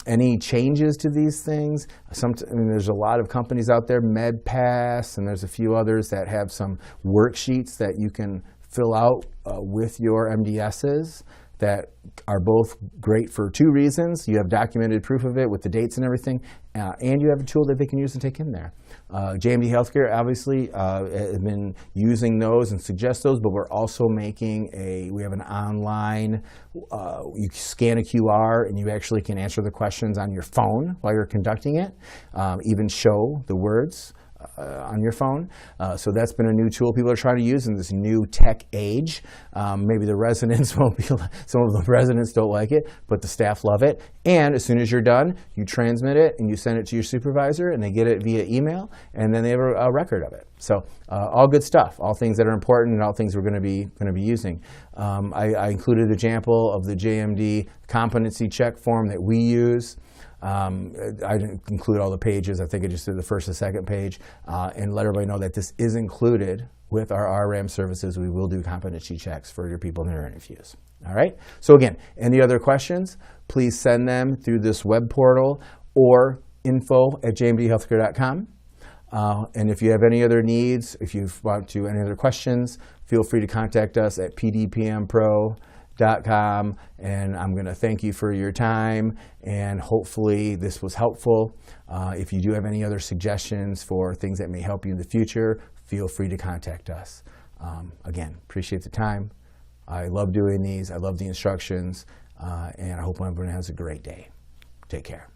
Any changes to these things? There's a lot of companies out there, MedPass, and there's a few others that have some worksheets that you can fill out with your MDSs that are both great for 2 reasons. You have documented proof of it with the dates and everything, and you have a tool that they can use and take in there. JMD Healthcare obviously has been using those and suggest those, but we're also making we have an online, you scan a QR and you actually can answer the questions on your phone while you're conducting it, even show the words on your phone. So that's been a new tool people are trying to use in this new tech age. Maybe the residents won't be, some of the residents don't like it, but the staff love it. And as soon as you're done, you transmit it and you send it to your supervisor, and they get it via email, and then they have a record of it. So all good stuff, all things that are important and all things we're going to be using. I included an example of the JMD competency check form that we use. I didn't include all the pages. I think I just did the first and second page, and let everybody know that this is included with our RAM services. We will do competency checks for your people in their interviews. All right? So again, any other questions, please send them through this web portal or info@jmdhealthcare.com. And if you have any other needs, if you want to any other questions, feel free to contact us at PDPMPro PDPM.com, and I'm going to thank you for your time, and hopefully this was helpful. If you do have any other suggestions for things that may help you in the future, feel free to contact us. Again, appreciate the time. I love doing these. I love the instructions, and I hope everyone has a great day. Take care.